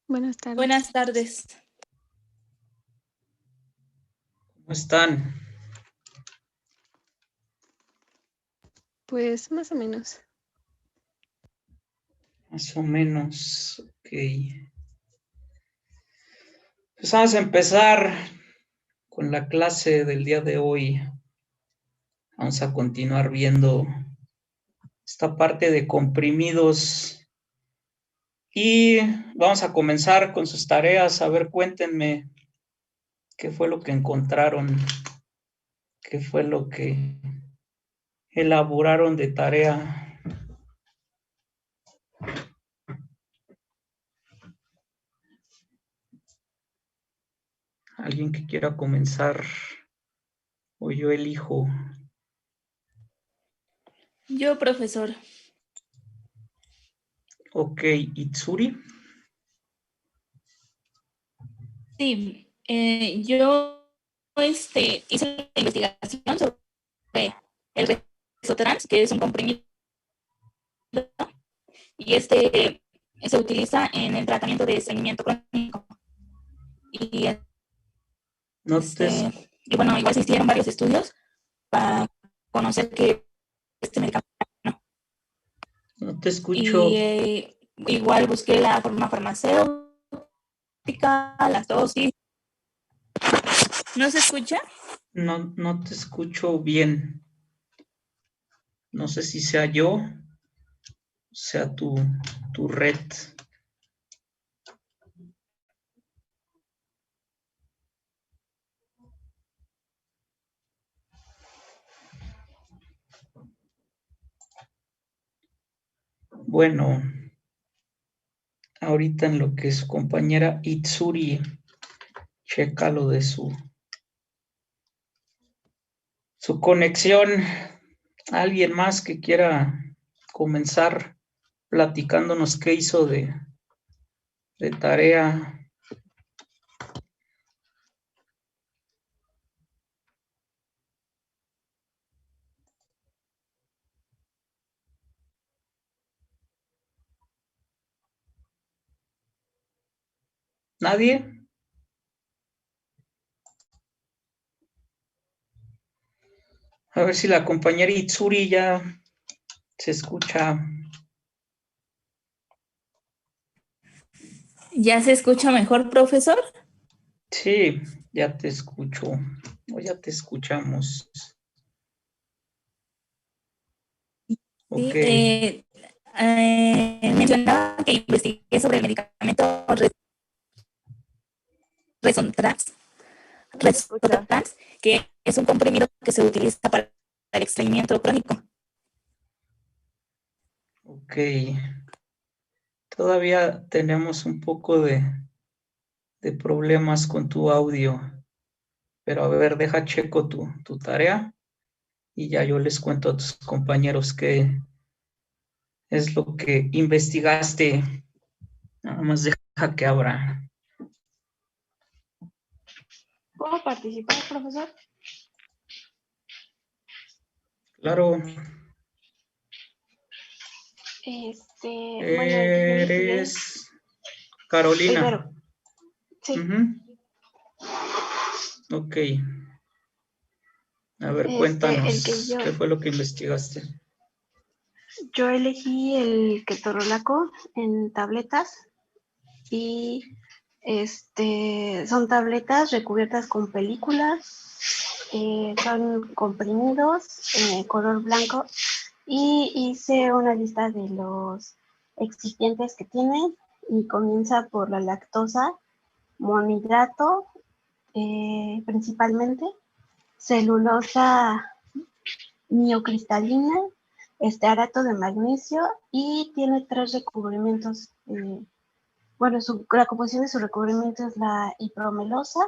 Buenas tardes. Buenas tardes. ¿Cómo están? Pues más o menos. Más o menos, ok. Pues vamos a empezar con la clase del día de hoy. Vamos a continuar viendo esta parte de comprimidos y vamos a comenzar con sus tareas. A ver, cuéntenme qué fue lo que encontraron, qué fue lo que elaboraron de tarea. ¿Alguien que quiera comenzar? O yo elijo. Yo, profesor. Ok, Itsuri. Sí, yo hice la investigación sobre el Resotrans, que es un comprimido, y se utiliza en el tratamiento de estreñimiento crónico. Y, y bueno, igual se hicieron varios estudios para conocer que este medicamento. No te escucho. Y igual busqué la forma farmacéutica, las dosis. ¿No se escucha? No te escucho bien. No sé si sea yo, o sea tu red. Bueno, ahorita en lo que su compañera Itsuri checa lo de su conexión. ¿Alguien más que quiera comenzar platicándonos qué hizo de tarea? ¿Nadie? A ver si la compañera Itsuri ya se escucha. ¿Ya se escucha mejor, profesor? Sí, ya te escucho, o ya te escuchamos. Ok. Sí, mencionaba que investigué sobre el medicamento Resotrans, que es un comprimido que se utiliza para el estreñimiento crónico. Ok. Todavía tenemos un poco de problemas con tu audio, pero a ver, deja checo tu tarea y ya yo les cuento a tus compañeros qué es lo que investigaste. Nada más deja que abra. ¿Puedo participar, profesor? Claro. Bueno, el que yo investigué. Eres Carolina. Rivero. Sí. Ok. A ver, cuéntanos, ¿qué fue lo que investigaste? Yo elegí el ketorolaco en tabletas y son tabletas recubiertas con películas, son comprimidos en color blanco y hice una lista de los excipientes que tienen y comienza por la lactosa, monohidrato principalmente, celulosa miocristalina, estearato de magnesio y tiene 3 recubrimientos. Bueno, la composición de su recubrimiento es la hipromelosa,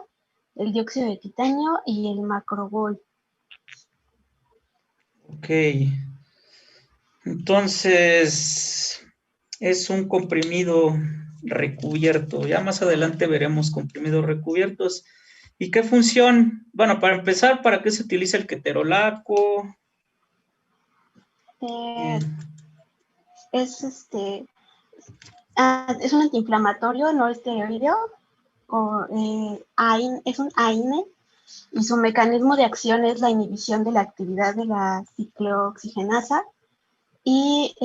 el dióxido de titanio y el macrobol. Ok. Entonces, es un comprimido recubierto. Ya más adelante veremos comprimidos recubiertos. ¿Y qué función? Bueno, para empezar, ¿para qué se utiliza el ketorolaco? Es Es un antiinflamatorio no esteroideo, es un AINE, y su mecanismo de acción es la inhibición de la actividad de la ciclooxigenasa y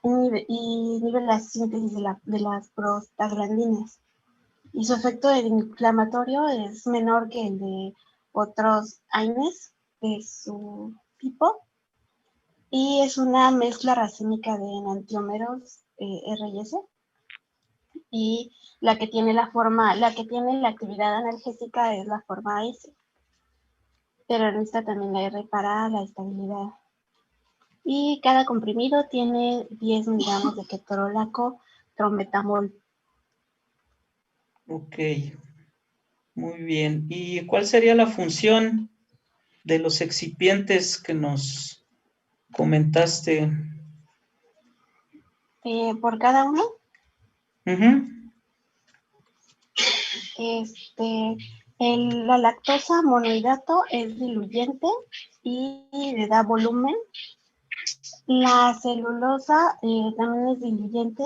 inhibe la síntesis de las prostaglandinas. Y su efecto inflamatorio es menor que el de otros AINES de su tipo, y es una mezcla racémica de enantiómeros RS, y la que tiene la actividad analgésica es la forma S, pero necesita también la R para la estabilidad. Y cada comprimido tiene 10 miligramos de ketorolaco trometamol. Ok, muy bien. ¿Y cuál sería la función de los excipientes que nos comentaste? Por cada uno, Ujú. la lactosa monohidrato es diluyente y le da volumen. La celulosa también es diluyente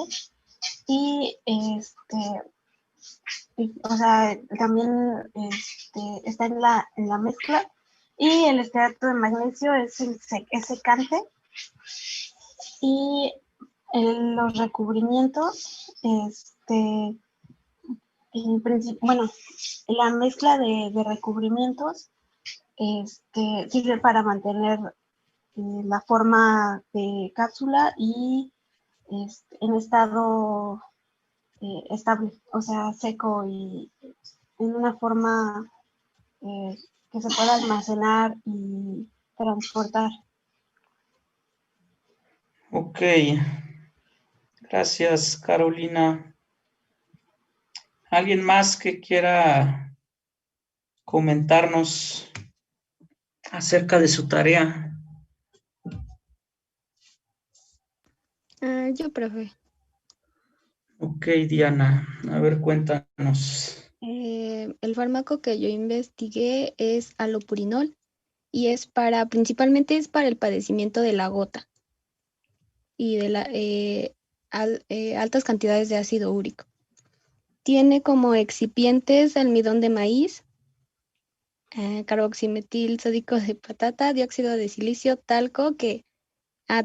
y o sea, también está en la mezcla. Y el estearato de magnesio es secante. Y los recubrimientos, en principio, bueno, la mezcla de recubrimientos sirve para mantener la forma de cápsula y en estado estable, o sea, seco y en una forma que se pueda almacenar y transportar. Ok, gracias, Carolina. ¿Alguien más que quiera comentarnos acerca de su tarea? Yo, profe. Ok, Diana, a ver, cuéntanos. El fármaco que yo investigué es alopurinol y principalmente es para el padecimiento de la gota y de altas cantidades de ácido úrico. Tiene como excipientes almidón de maíz, carboximetil sódico de patata, dióxido de silicio, talco, que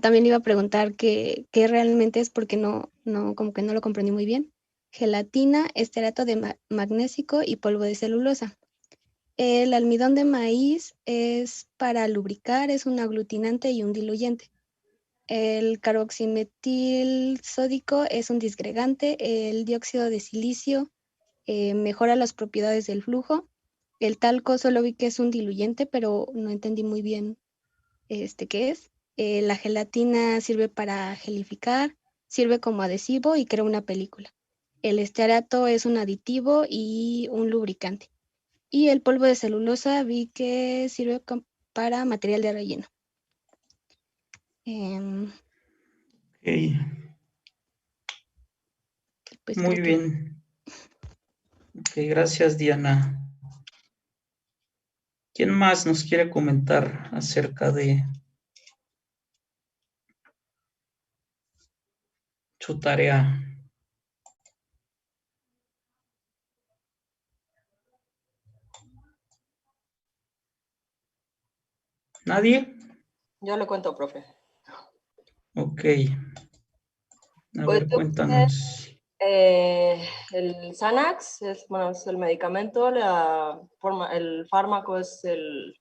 también iba a preguntar qué realmente es porque como que no lo comprendí muy bien. Gelatina, estearato de magnésico y polvo de celulosa. El almidón de maíz es para lubricar, es un aglutinante y un diluyente. El carboximetil sódico es un disgregante. El dióxido de silicio mejora las propiedades del flujo. El talco solo vi que es un diluyente, pero no entendí muy bien qué es. La gelatina sirve para gelificar, sirve como adhesivo y crea una película. El estearato es un aditivo y un lubricante. Y el polvo de celulosa vi que sirve para material de relleno. Ok, Pues muy creo que bien. Ok, gracias, Diana. ¿Quién más nos quiere comentar acerca de su tarea? ¿Nadie? Yo le cuento, profe. Ok, a Pues ver, yo puse, cuéntanos. el Xanax, es el medicamento, el fármaco es el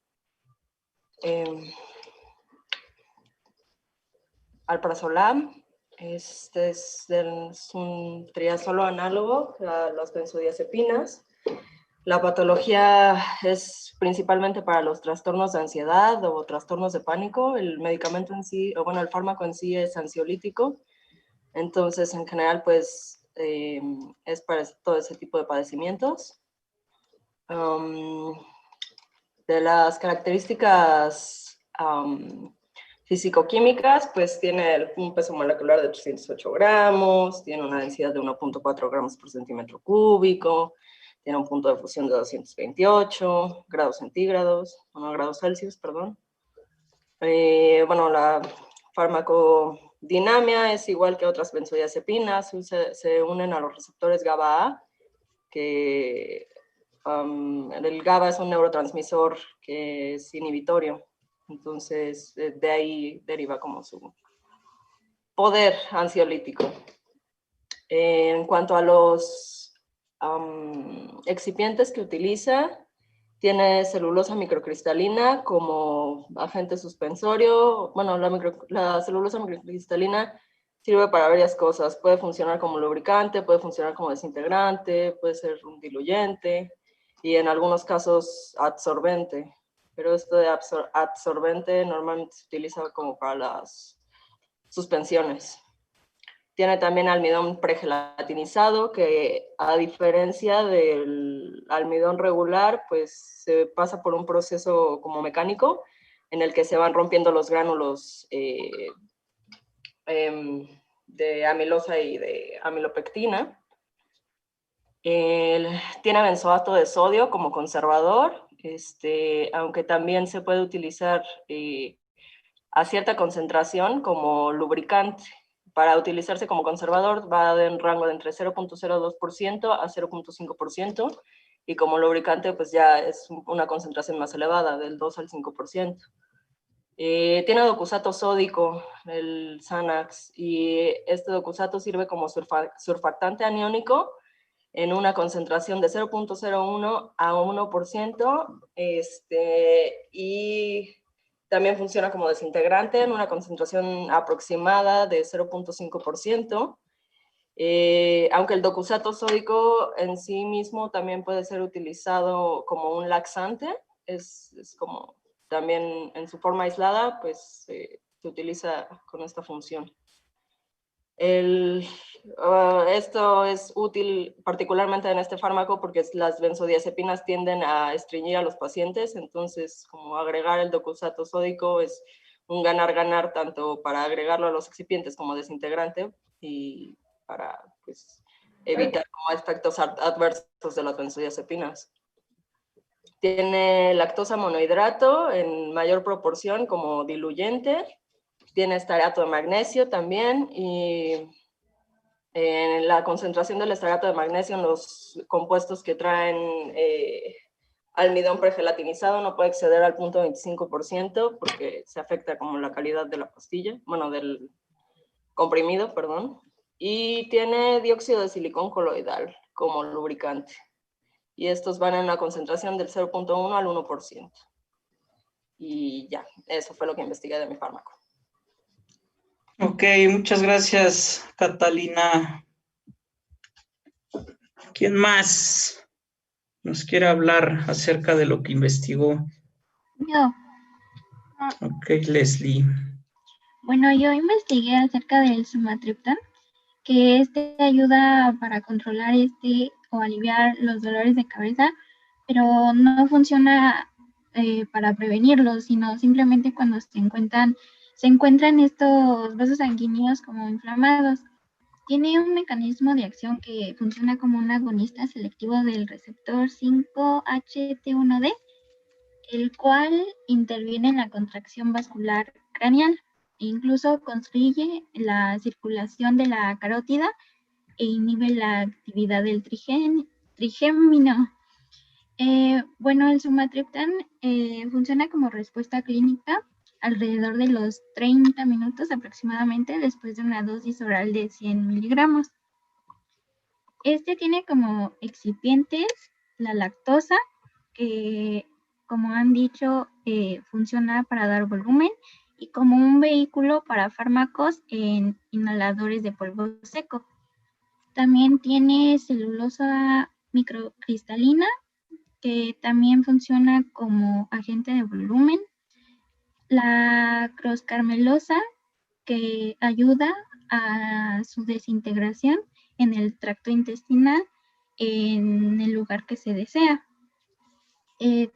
alprazolam. Es un triazolo análogo a las benzodiazepinas. La patología es principalmente para los trastornos de ansiedad o trastornos de pánico. El medicamento en sí, o bueno, el fármaco en sí es ansiolítico. Entonces, en general, pues, es para todo ese tipo de padecimientos. De las características físico-químicas, pues tiene un peso molecular de 308 gramos, tiene una densidad de 1.4 gramos por centímetro cúbico, tiene un punto de fusión de 228 grados Celsius, perdón. Bueno, la dinamia es igual que otras benzodiazepinas, se unen a los receptores GABA-A, que el GABA es un neurotransmisor que es inhibitorio, entonces de ahí deriva como su poder ansiolítico. En cuanto a los excipientes que utiliza, tiene celulosa microcristalina como agente suspensorio. Bueno, la celulosa microcristalina sirve para varias cosas. Puede funcionar como lubricante, puede funcionar como desintegrante, puede ser un diluyente y en algunos casos absorbente. Pero esto de absorbente normalmente se utiliza como para las suspensiones. Tiene también almidón pregelatinizado, que a diferencia del almidón regular, pues se pasa por un proceso como mecánico en el que se van rompiendo los gránulos de amilosa y de amilopectina. Tiene benzoato de sodio como conservador, aunque también se puede utilizar a cierta concentración como lubricante. Para utilizarse como conservador va en rango de entre 0.02% a 0.5%, y como lubricante pues ya es una concentración más elevada, del 2 al 5%. Tiene docusato sódico, el Xanax, y este docusato sirve como surfactante aniónico en una concentración de 0.01 a 1%, y también funciona como desintegrante en una concentración aproximada de 0.5%, aunque el docusato sódico en sí mismo también puede ser utilizado como un laxante, es como también en su forma aislada, pues se utiliza con esta función. Esto es útil particularmente en este fármaco porque las benzodiazepinas tienden a estreñir a los pacientes, entonces como agregar el docusato sódico es un ganar-ganar tanto para agregarlo a los excipientes como desintegrante y para pues, evitar como efectos adversos de las benzodiazepinas. Tiene lactosa monohidrato en mayor proporción como diluyente. Tiene estarato de magnesio también, y en la concentración del estarato de magnesio en los compuestos que traen almidón pregelatinizado no puede exceder al 0.25% porque se afecta como la calidad de la pastilla, bueno, del comprimido, perdón. Y tiene dióxido de silicón coloidal como lubricante. Y estos van en una concentración del 0.1 al 1%. Y ya, eso fue lo que investigué de mi fármaco. Ok, muchas gracias, Catalina. ¿Quién más nos quiere hablar acerca de lo que investigó? Yo, Ok, Leslie. bueno, yo investigué acerca del sumatriptán, que ayuda para controlar o aliviar los dolores de cabeza, pero no funciona para prevenirlos, sino simplemente cuando se encuentran estos vasos sanguíneos como inflamados. Tiene un mecanismo de acción que funciona como un agonista selectivo del receptor 5-HT1D, el cual interviene en la contracción vascular craneal e incluso constriñe la circulación de la carótida e inhibe la actividad del trigémino. Bueno, el sumatriptán funciona como respuesta clínica alrededor de los 30 minutos aproximadamente después de una dosis oral de 100 miligramos. Tiene como excipientes la lactosa, que como han dicho, funciona para dar volumen, y como un vehículo para fármacos en inhaladores de polvo seco. También tiene celulosa microcristalina, que también funciona como agente de volumen. La croscarmelosa, que ayuda a su desintegración en el tracto intestinal en el lugar que se desea.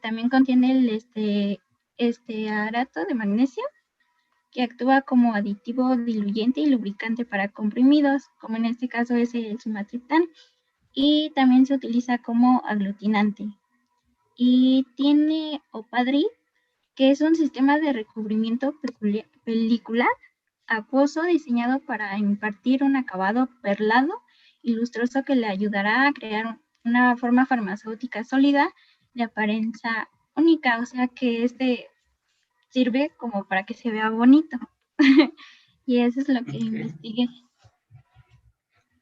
También contiene el estearato de magnesio, que actúa como aditivo diluyente y lubricante para comprimidos, como en este caso es el sumatriptán, y también se utiliza como aglutinante. Y tiene Opadri, que es un sistema de recubrimiento pelicular acuoso diseñado para impartir un acabado perlado y lustroso que le ayudará a crear una forma farmacéutica sólida de apariencia única, o sea que sirve como para que se vea bonito. Y eso es lo que Ok. investigué.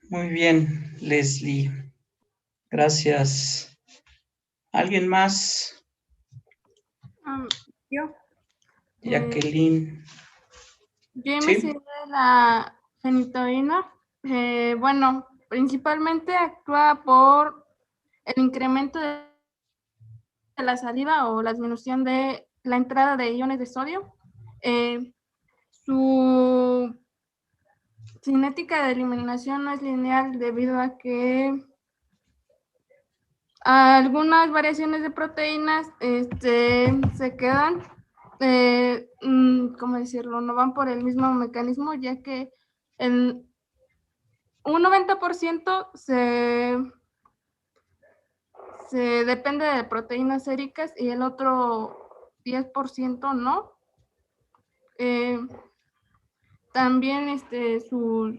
Muy bien, Leslie. Gracias. ¿Alguien más? Yo, Jacqueline. yo ¿Sí? investigué la fenitoína. Bueno, principalmente actúa por el incremento de la saliva o la disminución de la entrada de iones de sodio. Su cinética de eliminación no es lineal debido a que algunas variaciones de proteínas se quedan, ¿cómo decirlo? No van por el mismo mecanismo, ya que un 90% se depende de proteínas séricas y el otro 10% no. También sus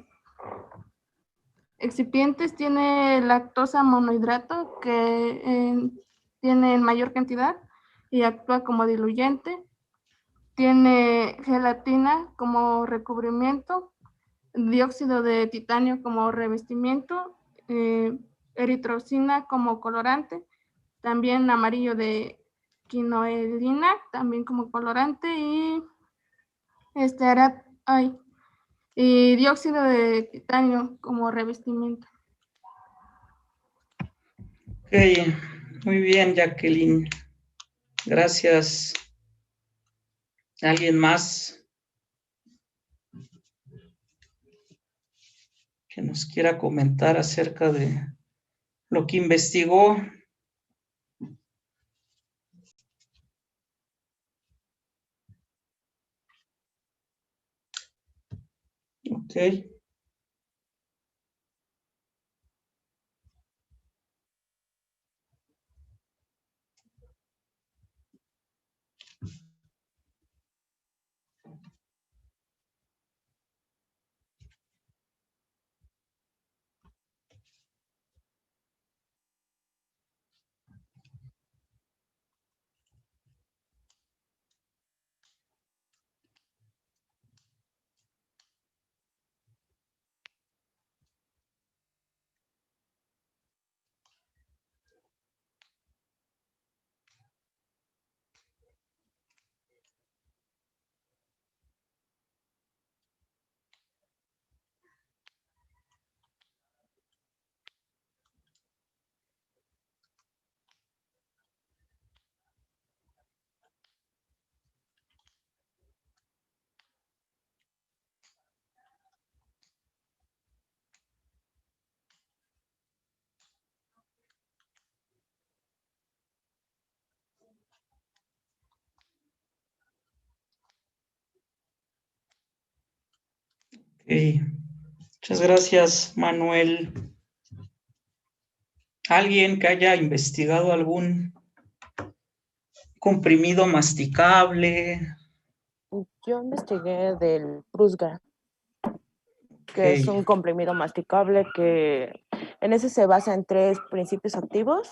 excipientes tiene lactosa monohidrato que tiene en mayor cantidad y actúa como diluyente. Tiene gelatina como recubrimiento, dióxido de titanio como revestimiento, eritrocina como colorante, también amarillo de quinoelina también como colorante y y dióxido de titanio como revestimiento. Ok, muy bien, Jacqueline. Gracias. ¿Alguien más que nos quiera comentar acerca de lo que investigó? Ok. Ok. Muchas gracias, Manuel. ¿Alguien que haya investigado algún comprimido masticable? Yo investigué del Prusgar, que Ok. es un comprimido masticable que en ese se basa en 3 principios activos.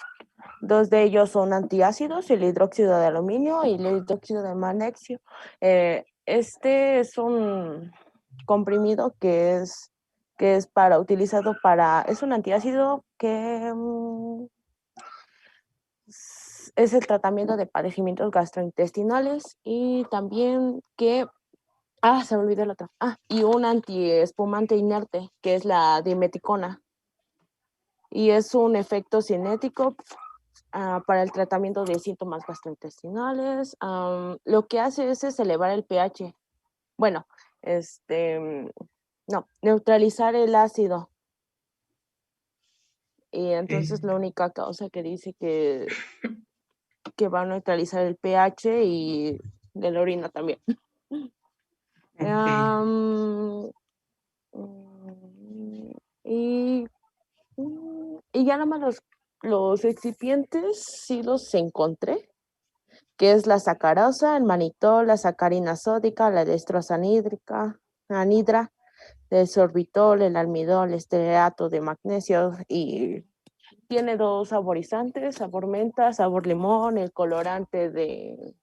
2 de ellos son antiácidos, el hidróxido de aluminio y el hidróxido de magnesio. Este es un comprimido que es utilizado para, es un antiácido que es el tratamiento de padecimientos gastrointestinales y también que se me olvidó el otro. Y un antiespumante inerte, que es la dimeticona. Y es un efecto cinético para el tratamiento de síntomas gastrointestinales. Lo que hace es elevar el pH. Bueno, no, neutralizar el ácido. Y entonces la única causa que dice que va a neutralizar el pH y de la orina también. Ok. Y ya nada más los excipientes sí los encontré, que es la sacarosa, el manitol, la sacarina sódica, la destroza anhídrica, anhidra, del sorbitol, el almidol, estearato de magnesio, y tiene 2 saborizantes, sabor menta, sabor limón, el colorante de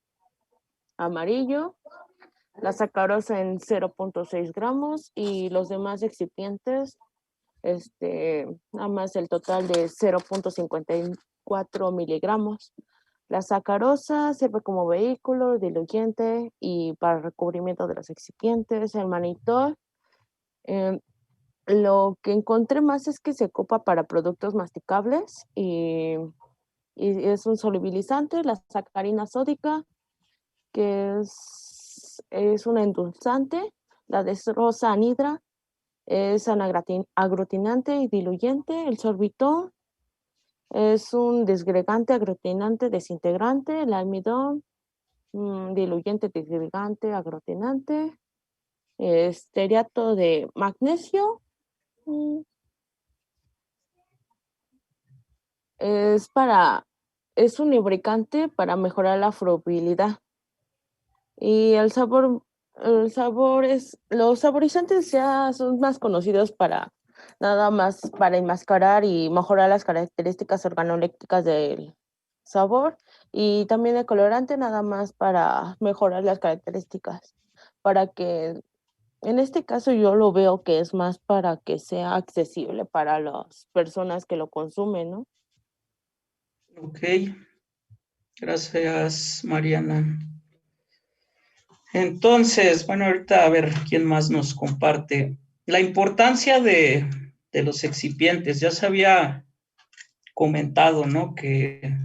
amarillo, la sacarosa en 0.6 gramos y los demás excipientes, nada más el total de 0.54 miligramos. La sacarosa sirve como vehículo, diluyente y para recubrimiento de los excipientes. El manitol, lo que encontré más es que se ocupa para productos masticables y es un solubilizante. La sacarina sódica, que es un endulzante. La desrosa anhidra es aglutinante y diluyente. El sorbitol es un desgregante, aglutinante, desintegrante. El almidón, diluyente, desgregante, aglutinante. Estearato de magnesio, es un lubricante para mejorar la fluybilidad. Y los saborizantes ya son más conocidos nada más para enmascarar y mejorar las características organolépticas del sabor, y también el colorante nada más para mejorar las características, en este caso yo lo veo que es más para que sea accesible para las personas que lo consumen, ¿no? Ok, gracias, Mariana. Entonces, bueno, ahorita a ver quién más nos comparte. La importancia de los excipientes. Ya se había comentado, ¿no? Que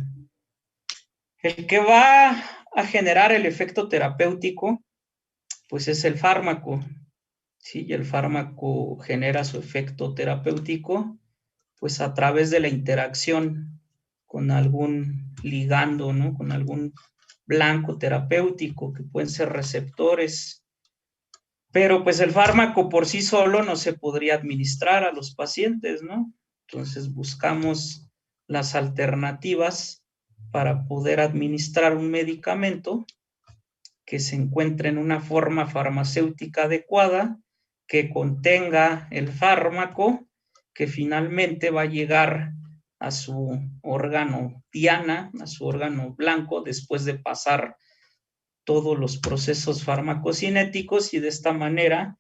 el que va a generar el efecto terapéutico, pues es el fármaco, ¿sí? Y el fármaco genera su efecto terapéutico, pues a través de la interacción con algún ligando, ¿no? Con algún blanco terapéutico, que pueden ser receptores. Pero pues el fármaco por sí solo no se podría administrar a los pacientes, ¿no? Entonces buscamos las alternativas para poder administrar un medicamento que se encuentre en una forma farmacéutica adecuada, que contenga el fármaco, que finalmente va a llegar a su órgano diana, a su órgano blanco, después de pasar todos los procesos farmacocinéticos, y de esta manera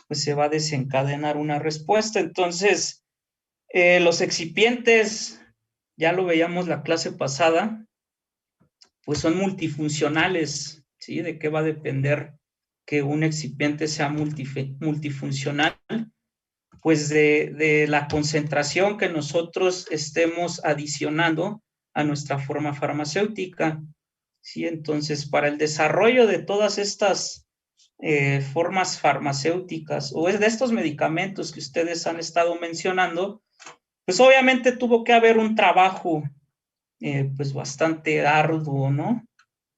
pues se va a desencadenar una respuesta. Entonces, los excipientes, ya lo veíamos la clase pasada, pues son multifuncionales, ¿sí? ¿De qué va a depender que un excipiente sea multifuncional? Pues de la concentración que nosotros estemos adicionando a nuestra forma farmacéutica, ¿sí? Entonces, para el desarrollo de todas estas formas farmacéuticas o de estos medicamentos que ustedes han estado mencionando, pues obviamente tuvo que haber un trabajo pues bastante arduo, ¿no?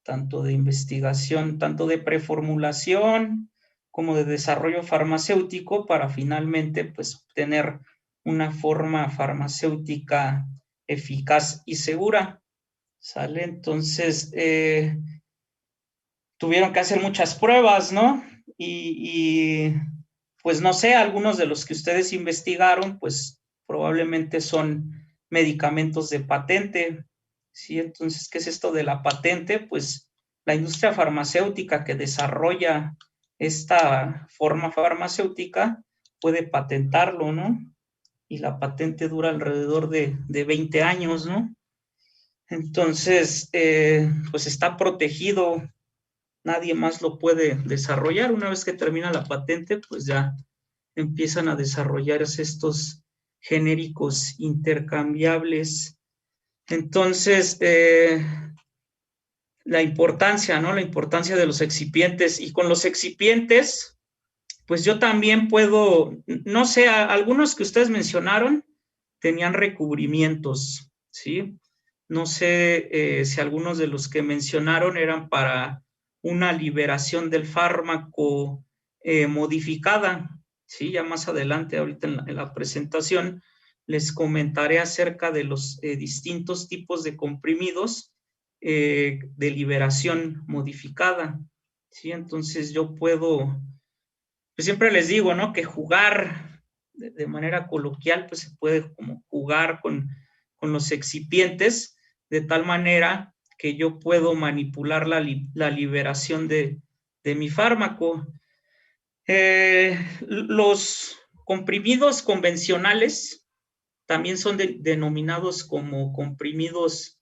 Tanto de investigación, tanto de preformulación como de desarrollo farmacéutico, para finalmente pues tener una forma farmacéutica eficaz y segura, ¿sale? Entonces, tuvieron que hacer muchas pruebas, ¿no? Y pues no sé, algunos de los que ustedes investigaron, pues probablemente son medicamentos de patente, ¿sí? Entonces, ¿qué es esto de la patente? Pues la industria farmacéutica que desarrolla esta forma farmacéutica puede patentarlo, ¿no? Y la patente dura alrededor de 20 años, ¿no? Entonces, pues está protegido, nadie más lo puede desarrollar. Una vez que termina la patente, pues ya empiezan a desarrollarse estos genéricos intercambiables. Entonces, la importancia, ¿no? La importancia de los excipientes. Y con los excipientes, pues yo también puedo, no sé, algunos que ustedes mencionaron tenían recubrimientos, ¿sí? No sé si algunos de los que mencionaron eran para una liberación del fármaco modificada, ¿sí? Ya más adelante, ahorita en la presentación, les comentaré acerca de los distintos tipos de comprimidos de liberación modificada, ¿sí? Entonces yo puedo pues siempre les digo, ¿no? Que jugar de manera coloquial, pues se puede como jugar con los excipientes de tal manera que yo puedo manipular la liberación de mi fármaco. Los comprimidos convencionales también son denominados como comprimidos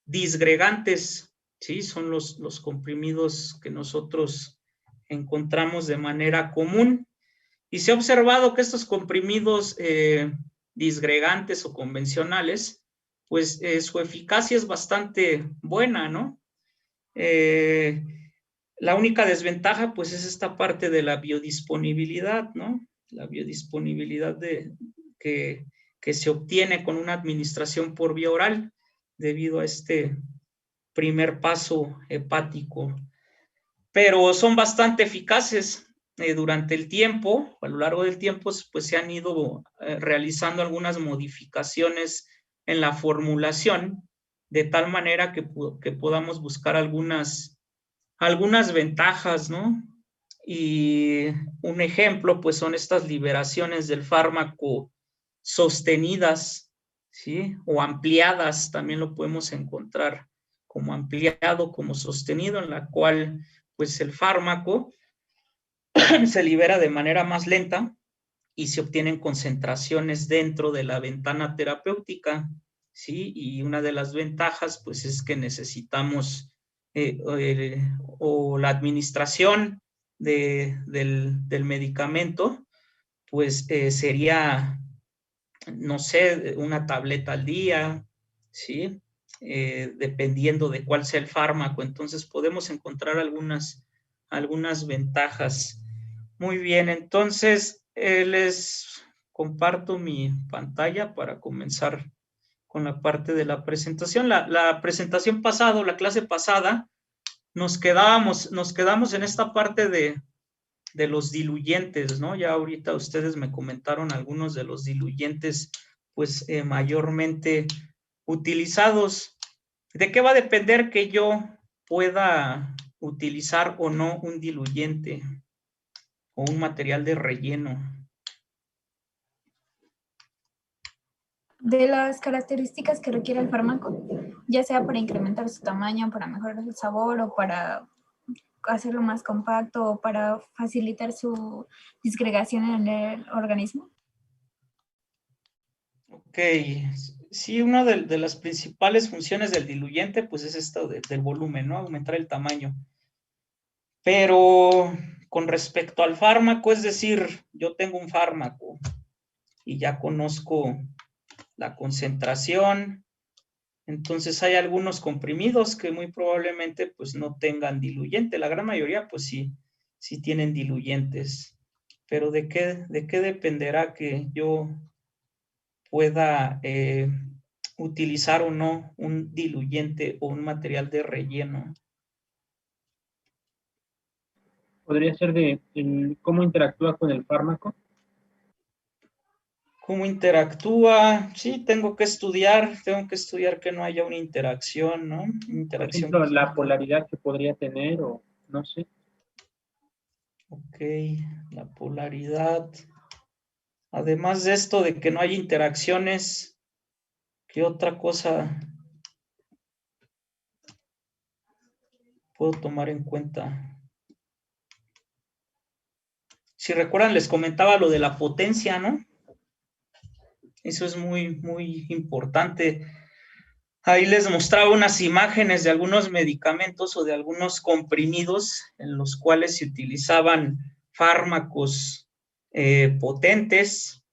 disgregantes, ¿sí? Son los comprimidos que nosotros encontramos de manera común. Y se ha observado que estos comprimidos disgregantes o convencionales, pues su eficacia es bastante buena, ¿no? La única desventaja, pues, es esta parte de la biodisponibilidad, ¿no? La biodisponibilidad que se obtiene con una administración por vía oral debido a este primer paso hepático. Pero son bastante eficaces. Durante el tiempo, a lo largo del tiempo, pues se han ido realizando algunas modificaciones en la formulación, de tal manera que podamos buscar algunas ventajas, ¿no? Y un ejemplo, pues son estas liberaciones del fármaco sostenidas, ¿sí? O ampliadas, también lo podemos encontrar como ampliado, como sostenido, en la cual, pues el fármaco se libera de manera más lenta y se obtienen concentraciones dentro de la ventana terapéutica, ¿sí? Y una de las ventajas, pues, es que necesitamos o la administración del medicamento, pues, sería, no sé, una tableta al día, ¿sí? Dependiendo de cuál sea el fármaco. Entonces, podemos encontrar algunas ventajas. Muy bien, entonces les comparto mi pantalla para comenzar con la parte de la presentación. La presentación pasada, la clase pasada, nos quedamos en esta parte de los diluyentes, ¿no? Ya ahorita ustedes me comentaron algunos de los diluyentes, pues mayormente utilizados. ¿De qué va a depender que yo pueda utilizar o no un diluyente o un material de relleno? De las características que requiere el fármaco, ya sea para incrementar su tamaño, para mejorar el sabor o para hacerlo más compacto o para facilitar su disgregación en el organismo. Ok, sí, una de las principales funciones del diluyente, pues es esto del volumen, ¿no? Aumentar el tamaño. Pero con respecto al fármaco, es decir, yo tengo un fármaco y ya conozco la concentración, entonces hay algunos comprimidos que muy probablemente pues no tengan diluyente. La gran mayoría pues sí tienen diluyentes. Pero ¿de qué dependerá que yo pueda utilizar o no un diluyente o un material de relleno? Podría ser de cómo interactúa con el fármaco. ¿Cómo interactúa? Sí, tengo que estudiar que no haya una interacción, ¿no? Interacción. Por ejemplo, la polaridad que podría tener, o no sé. Ok, la polaridad. Además de esto de que no hay interacciones, ¿qué otra cosa puedo tomar en cuenta? Si recuerdan, les comentaba lo de la potencia, ¿no? Eso es muy, muy importante. Ahí les mostraba unas imágenes de algunos medicamentos o de algunos comprimidos en los cuales se utilizaban fármacos potentes,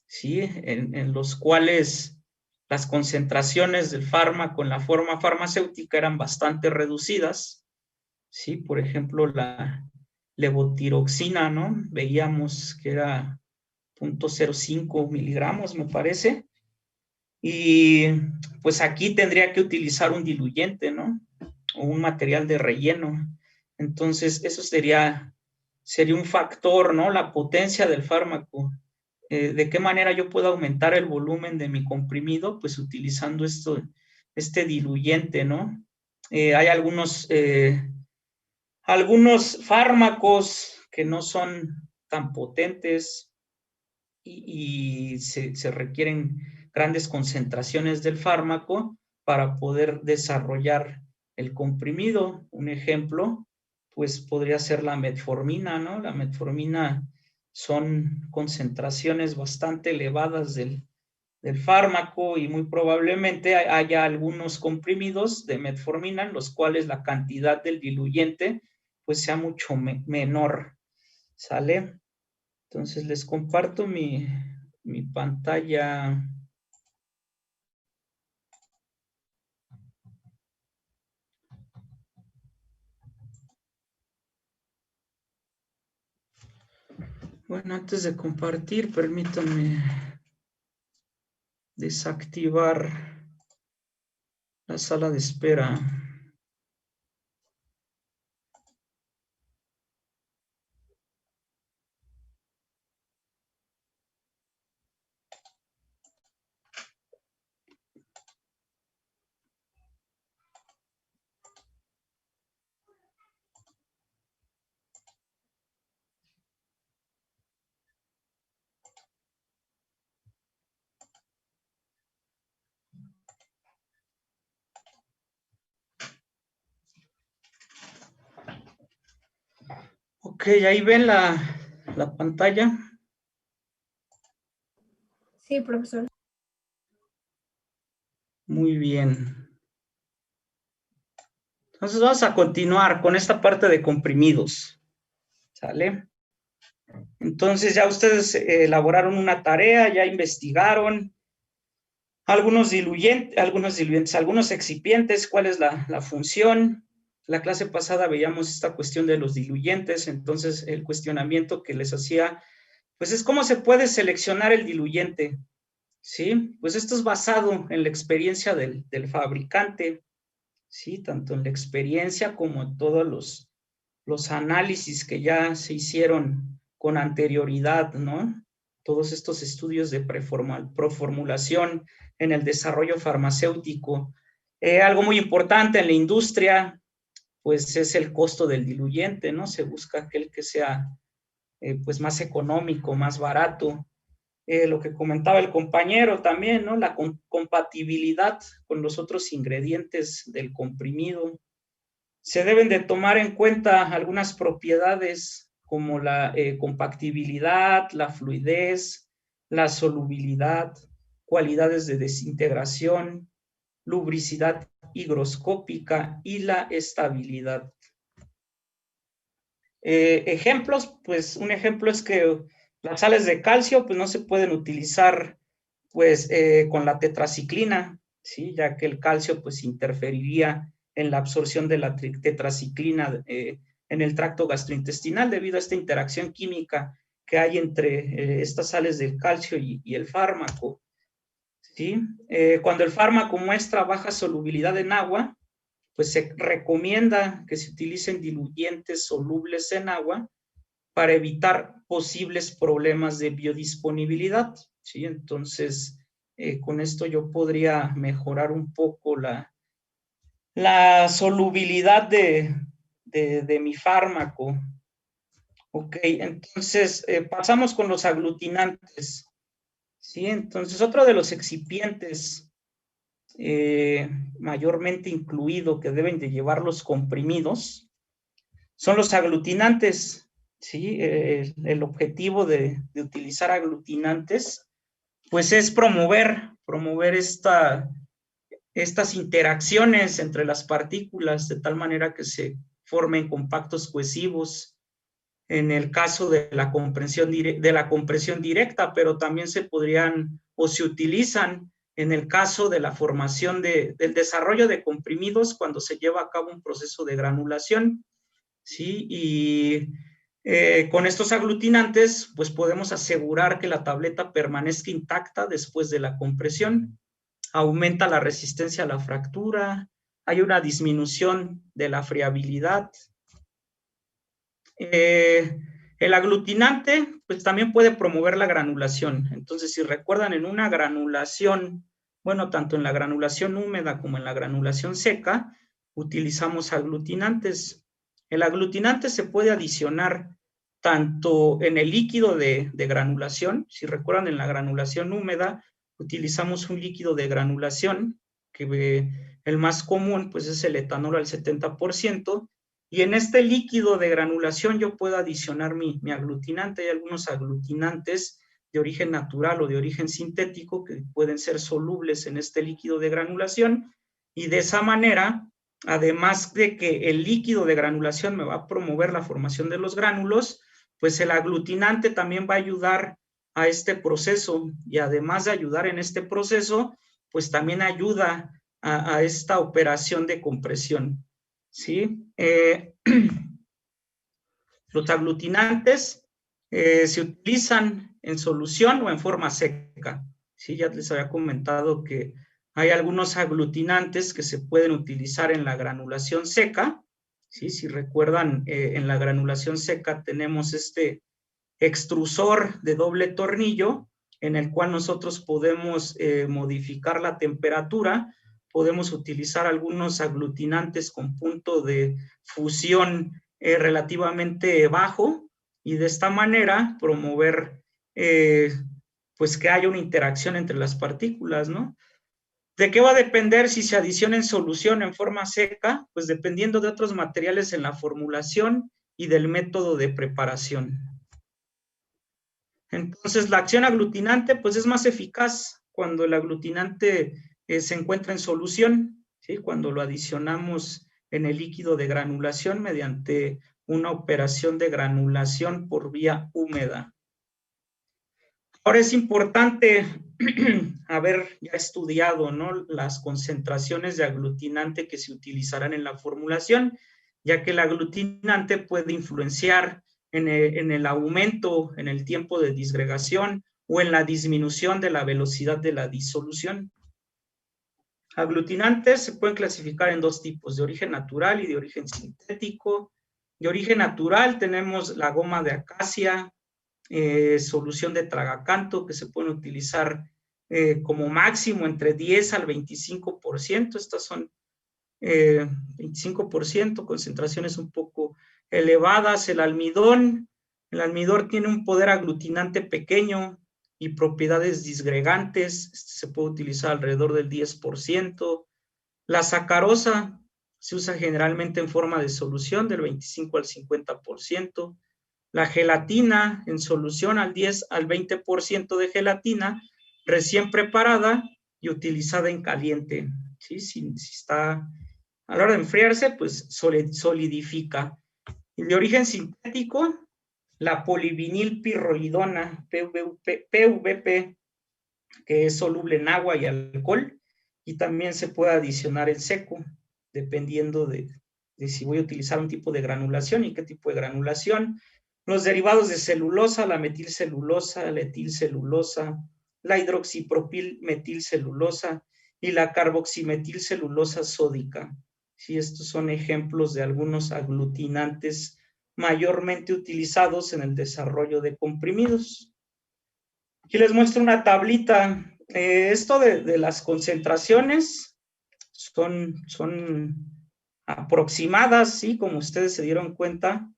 ¿sí? En los cuales las concentraciones del fármaco en la forma farmacéutica eran bastante reducidas, ¿sí? Por ejemplo, la levotiroxina, ¿no? Veíamos que era 0.05 miligramos, me parece. Y pues aquí tendría que utilizar un diluyente, ¿no? O un material de relleno. Entonces, eso sería un factor, ¿no? La potencia del fármaco. ¿De qué manera yo puedo aumentar el volumen de mi comprimido? Pues utilizando este diluyente, ¿no? Hay algunos fármacos que no son tan potentes y se requieren grandes concentraciones del fármaco para poder desarrollar el comprimido. Un ejemplo, pues podría ser la metformina, ¿no? La metformina son concentraciones bastante elevadas del fármaco y muy probablemente haya algunos comprimidos de metformina en los cuales la cantidad del diluyente pues sea mucho menor, ¿sale? Entonces les comparto mi pantalla. Bueno, antes de compartir, permítanme desactivar la sala de espera. Ok, ahí ven la pantalla. Sí, profesor. Muy bien. Entonces vamos a continuar con esta parte de comprimidos. ¿Sale? Entonces ya ustedes elaboraron una tarea, ya investigaron algunos diluyentes, algunos excipientes, cuál es la función. La clase pasada veíamos esta cuestión de los diluyentes, entonces el cuestionamiento que les hacía, pues es cómo se puede seleccionar el diluyente, ¿sí? Pues esto es basado en la experiencia del fabricante, ¿sí? Tanto en la experiencia como en todos los análisis que ya se hicieron con anterioridad, ¿no? Todos estos estudios de proformulación en el desarrollo farmacéutico. Algo muy importante en la industria, pues es el costo del diluyente, ¿no? Se busca aquel que sea pues más económico, más barato. Lo que comentaba el compañero también, ¿no? La compatibilidad con los otros ingredientes del comprimido. Se deben de tomar en cuenta algunas propiedades como la compactibilidad, la fluidez, la solubilidad, cualidades de desintegración, lubricidad higroscópica y la estabilidad. Ejemplos, pues un ejemplo es que las sales de calcio pues no se pueden utilizar pues con la tetraciclina, ¿sí? Ya que el calcio pues interferiría en la absorción de la tetraciclina en el tracto gastrointestinal debido a esta interacción química que hay entre estas sales del calcio y el fármaco, ¿sí? Cuando el fármaco muestra baja solubilidad en agua, pues se recomienda que se utilicen diluyentes solubles en agua para evitar posibles problemas de biodisponibilidad, ¿sí? Entonces, con esto yo podría mejorar un poco la solubilidad de mi fármaco. Ok, entonces pasamos con los aglutinantes, ¿sí? Entonces, otro de los excipientes mayormente incluido que deben de llevar los comprimidos son los aglutinantes, ¿sí? El objetivo de utilizar aglutinantes pues es promover estas interacciones entre las partículas de tal manera que se formen compactos cohesivos en el caso de la compresión directa, pero también se podrían o se utilizan en el caso de la formación del desarrollo de comprimidos cuando se lleva a cabo un proceso de granulación, ¿sí? Y con estos aglutinantes, pues podemos asegurar que la tableta permanezca intacta después de la compresión. Aumenta la resistencia a la fractura, hay una disminución de la friabilidad. El aglutinante, pues también puede promover la granulación. Entonces, si recuerdan, en una granulación, bueno, tanto en la granulación húmeda como en la granulación seca, utilizamos aglutinantes. El aglutinante se puede adicionar tanto en el líquido de granulación. Si recuerdan, en la granulación húmeda utilizamos un líquido de granulación, que el más común pues es el etanol al 70%, y en este líquido de granulación yo puedo adicionar mi aglutinante. Hay algunos aglutinantes de origen natural o de origen sintético que pueden ser solubles en este líquido de granulación, y de esa manera, además de que el líquido de granulación me va a promover la formación de los gránulos, pues el aglutinante también va a ayudar a este proceso, y además de ayudar en este proceso, pues también ayuda a esta operación de compresión, ¿sí? Los aglutinantes se utilizan en solución o en forma seca, ¿sí? Ya les había comentado que hay algunos aglutinantes que se pueden utilizar en la granulación seca, ¿sí? Si recuerdan, en la granulación seca tenemos este extrusor de doble tornillo en el cual nosotros podemos modificar la temperatura, podemos utilizar algunos aglutinantes con punto de fusión relativamente bajo, y de esta manera promover pues que haya una interacción entre las partículas, ¿no? ¿De qué va a depender si se adiciona en solución en forma seca? Pues dependiendo de otros materiales en la formulación y del método de preparación. Entonces, la acción aglutinante pues es más eficaz cuando el aglutinante se encuentra en solución, ¿sí? Cuando lo adicionamos en el líquido de granulación mediante una operación de granulación por vía húmeda. Ahora es importante haber ya estudiado, ¿no?, las concentraciones de aglutinante que se utilizarán en la formulación, ya que el aglutinante puede influenciar en el aumento en el tiempo de disgregación o en la disminución de la velocidad de la disolución. Aglutinantes se pueden clasificar en dos tipos, de origen natural y de origen sintético. De origen natural tenemos la goma de acacia, solución de tragacanto, que se pueden utilizar como máximo entre 10 al 25%. Estas son 25%, concentraciones un poco elevadas. El almidón tiene un poder aglutinante pequeño y propiedades disgregantes. Se puede utilizar alrededor del 10%. La sacarosa se usa generalmente en forma de solución del 25 al 50%. La gelatina en solución al 10 al 20% de gelatina recién preparada y utilizada en caliente, ¿sí? Si está a la hora de enfriarse, pues solidifica. Y de origen sintético, la polivinilpirrolidona, PVP, que es soluble en agua y alcohol, y también se puede adicionar en seco, dependiendo de si voy a utilizar un tipo de granulación y qué tipo de granulación. Los derivados de celulosa, la metilcelulosa, la etilcelulosa, la hidroxipropilmetilcelulosa y la carboximetilcelulosa sódica. Sí, estos son ejemplos de algunos aglutinantes mayormente utilizados en el desarrollo de comprimidos. Aquí les muestro una tablita. Esto de las concentraciones son aproximadas, ¿sí? Como ustedes se dieron cuenta,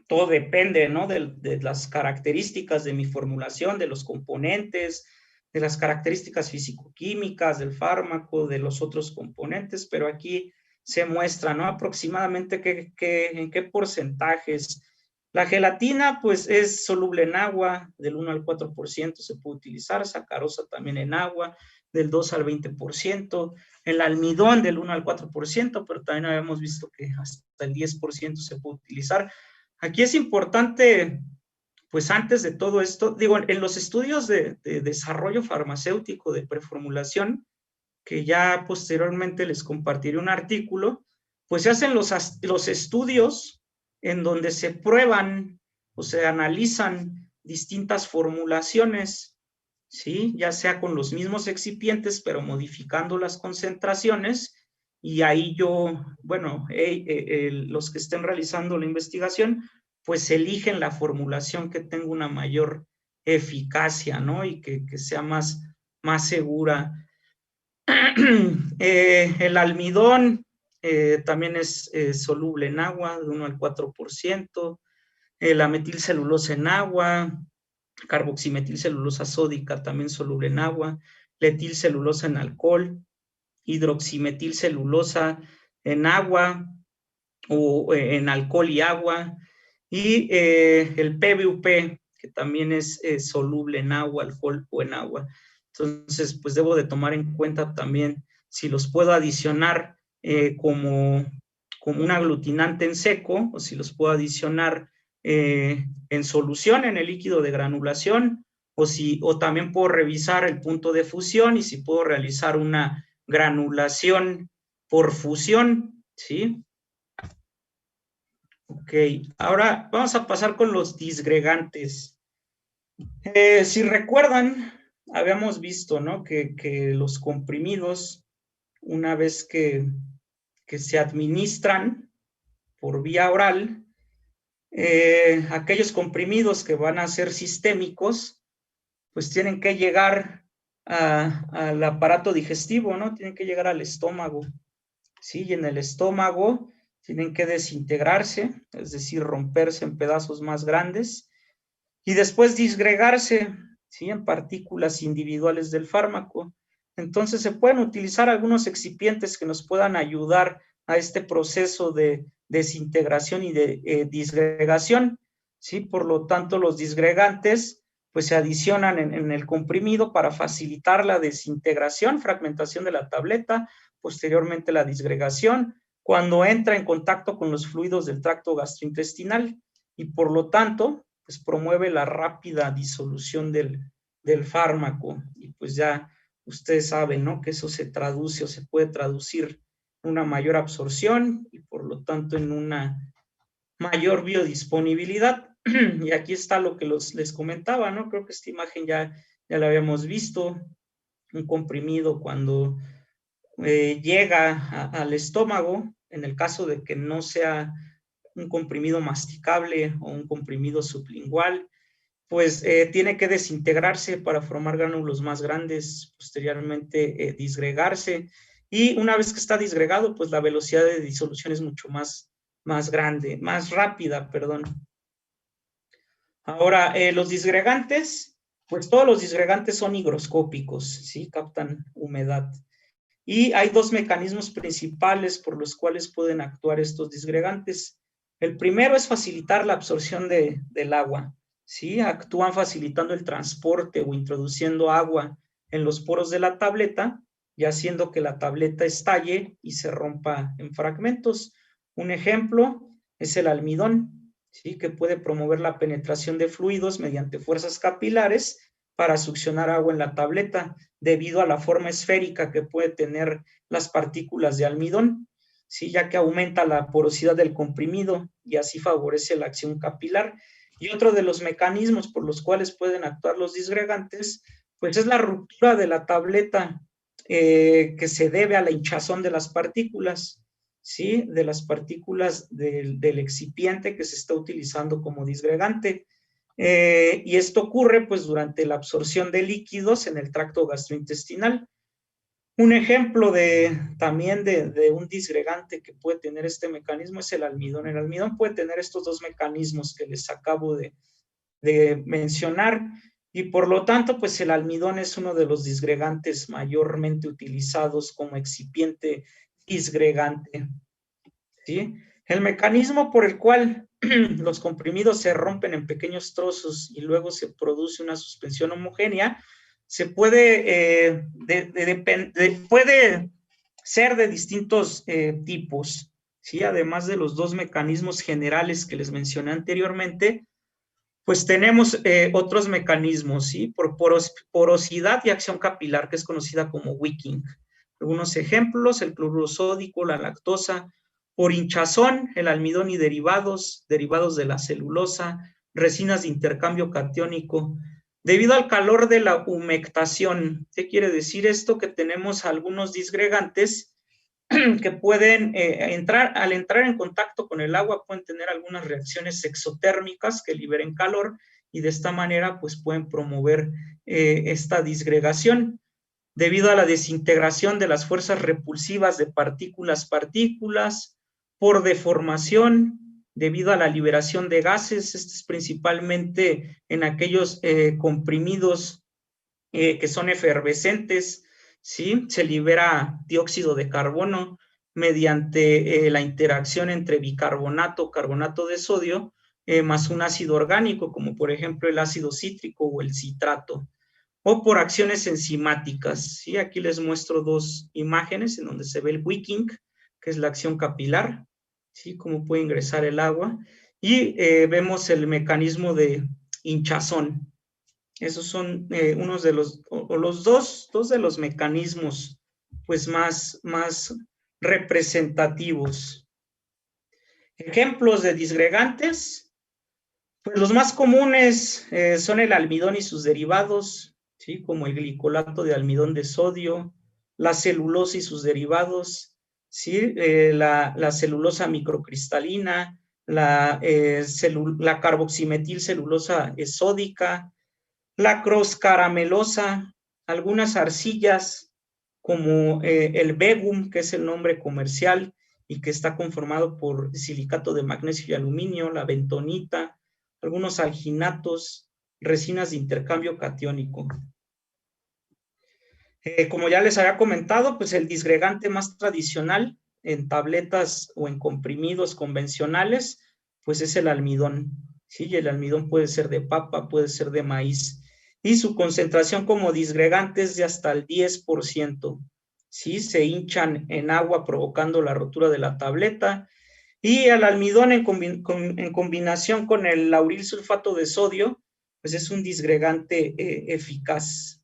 todo depende, ¿no?, de las características de mi formulación, de los componentes, de las características físico-químicas del fármaco, de los otros componentes, pero aquí se muestra, ¿no?, aproximadamente en qué porcentajes. La gelatina, pues, es soluble en agua, del 1 al 4% se puede utilizar, sacarosa también en agua, del 2 al 20%, el almidón del 1 al 4%, pero también habíamos visto que hasta el 10% se puede utilizar. Aquí es importante, pues antes de todo esto, digo, en los estudios de desarrollo farmacéutico de preformulación, que ya posteriormente les compartiré un artículo, pues se hacen los estudios en donde se prueban o se analizan distintas formulaciones, ¿sí? Ya sea con los mismos excipientes, pero modificando las concentraciones, y ahí los que estén realizando la investigación, pues eligen la formulación que tenga una mayor eficacia, ¿no? Y que sea más segura. El almidón también es soluble en agua, de 1 al 4%, la metilcelulosa en agua, carboximetilcelulosa sódica también soluble en agua, la etilcelulosa en alcohol, hidroximetilcelulosa en agua o en alcohol y agua, y el PBUP, que también es soluble en agua, alcohol o en agua. Entonces, pues debo de tomar en cuenta también si los puedo adicionar como un aglutinante en seco, o si los puedo adicionar en solución en el líquido de granulación, o también puedo revisar el punto de fusión y si puedo realizar una granulación por fusión, ¿sí? Ok, ahora vamos a pasar con los disgregantes. Si recuerdan, habíamos visto, ¿no? Que los comprimidos, una vez que se administran por vía oral, aquellos comprimidos que van a ser sistémicos, pues tienen que llegar al aparato digestivo, ¿no? Tienen que llegar al estómago, ¿sí? Y en el estómago tienen que desintegrarse, es decir, romperse en pedazos más grandes, y después disgregarse, ¿sí? En partículas individuales del fármaco. Entonces se pueden utilizar algunos excipientes que nos puedan ayudar a este proceso de desintegración y de disgregación, ¿sí? Por lo tanto, los disgregantes pues se adicionan en el comprimido para facilitar la desintegración, fragmentación de la tableta, posteriormente la disgregación, cuando entra en contacto con los fluidos del tracto gastrointestinal, y por lo tanto, pues promueve la rápida disolución del fármaco, y pues ya ustedes saben, ¿no? Que eso se traduce o se puede traducir en una mayor absorción y por lo tanto en una mayor biodisponibilidad. Y aquí está lo que les comentaba, ¿no? Creo que esta imagen ya la habíamos visto. Un comprimido cuando llega al estómago, en el caso de que no sea un comprimido masticable o un comprimido sublingual, pues tiene que desintegrarse para formar gránulos más grandes, posteriormente disgregarse, y una vez que está disgregado, pues la velocidad de disolución es mucho más rápida, perdón. Ahora, los disgregantes, pues todos los disgregantes son higroscópicos, ¿sí? Captan humedad. Y hay dos mecanismos principales por los cuales pueden actuar estos disgregantes. El primero es facilitar la absorción del agua, ¿sí? Actúan facilitando el transporte o introduciendo agua en los poros de la tableta y haciendo que la tableta estalle y se rompa en fragmentos. Un ejemplo es el almidón, ¿sí? Que puede promover la penetración de fluidos mediante fuerzas capilares para succionar agua en la tableta, debido a la forma esférica que puede tener las partículas de almidón, ¿sí? Ya que aumenta la porosidad del comprimido y así favorece la acción capilar. Y otro de los mecanismos por los cuales pueden actuar los disgregantes, pues es la ruptura de la tableta que se debe a la hinchazón de las partículas, ¿sí? De las partículas del excipiente que se está utilizando como disgregante. Y esto ocurre pues durante la absorción de líquidos en el tracto gastrointestinal. Un ejemplo también de un disgregante que puede tener este mecanismo es el almidón. El almidón puede tener estos dos mecanismos que les acabo de mencionar, y por lo tanto pues el almidón es uno de los disgregantes mayormente utilizados como excipiente disgregante, ¿sí? El mecanismo por el cual los comprimidos se rompen en pequeños trozos y luego se produce una suspensión homogénea puede ser de distintos tipos, ¿sí? Además de los dos mecanismos generales que les mencioné anteriormente, pues tenemos otros mecanismos, ¿sí? Por porosidad y acción capilar, que es conocida como wicking. Algunos ejemplos: el cloruro sódico, la lactosa; por hinchazón, el almidón y derivados de la celulosa, resinas de intercambio catiónico. Debido al calor de la humectación, ¿qué quiere decir esto? Que tenemos algunos disgregantes que pueden al entrar en contacto con el agua, pueden tener algunas reacciones exotérmicas que liberen calor, y de esta manera pues pueden promover esta disgregación. debido a la desintegración de las fuerzas repulsivas de partículas, por deformación, debido a la liberación de gases. Esto es principalmente en aquellos comprimidos que son efervescentes, ¿sí? Se libera dióxido de carbono mediante la interacción entre bicarbonato, carbonato de sodio, más un ácido orgánico, como por ejemplo el ácido cítrico o el citrato, o por acciones enzimáticas, ¿sí? Aquí les muestro dos imágenes en donde se ve el wicking, que es la acción capilar, ¿sí? Cómo puede ingresar el agua, y vemos el mecanismo de hinchazón. Esos son unos de los, o los dos de los mecanismos pues más representativos. Ejemplos de disgregantes, pues los más comunes son el almidón y sus derivados, ¿sí? Como el glicolato de almidón de sodio, la celulosa y sus derivados, ¿sí? La celulosa microcristalina, la carboximetilcelulosa sódica, la crosscaramelosa, algunas arcillas como el begum, que es el nombre comercial y que está conformado por silicato de magnesio y aluminio, la bentonita, algunos alginatos, resinas de intercambio catiónico. Como ya les había comentado, pues el disgregante más tradicional en tabletas o en comprimidos convencionales, pues es el almidón. Sí, y el almidón puede ser de papa, puede ser de maíz. Y su concentración como disgregante es de hasta el 10%. ¿Sí? Se hinchan en agua provocando la rotura de la tableta. Y el almidón en combinación con el lauril sulfato de sodio, pues es un disgregante eficaz.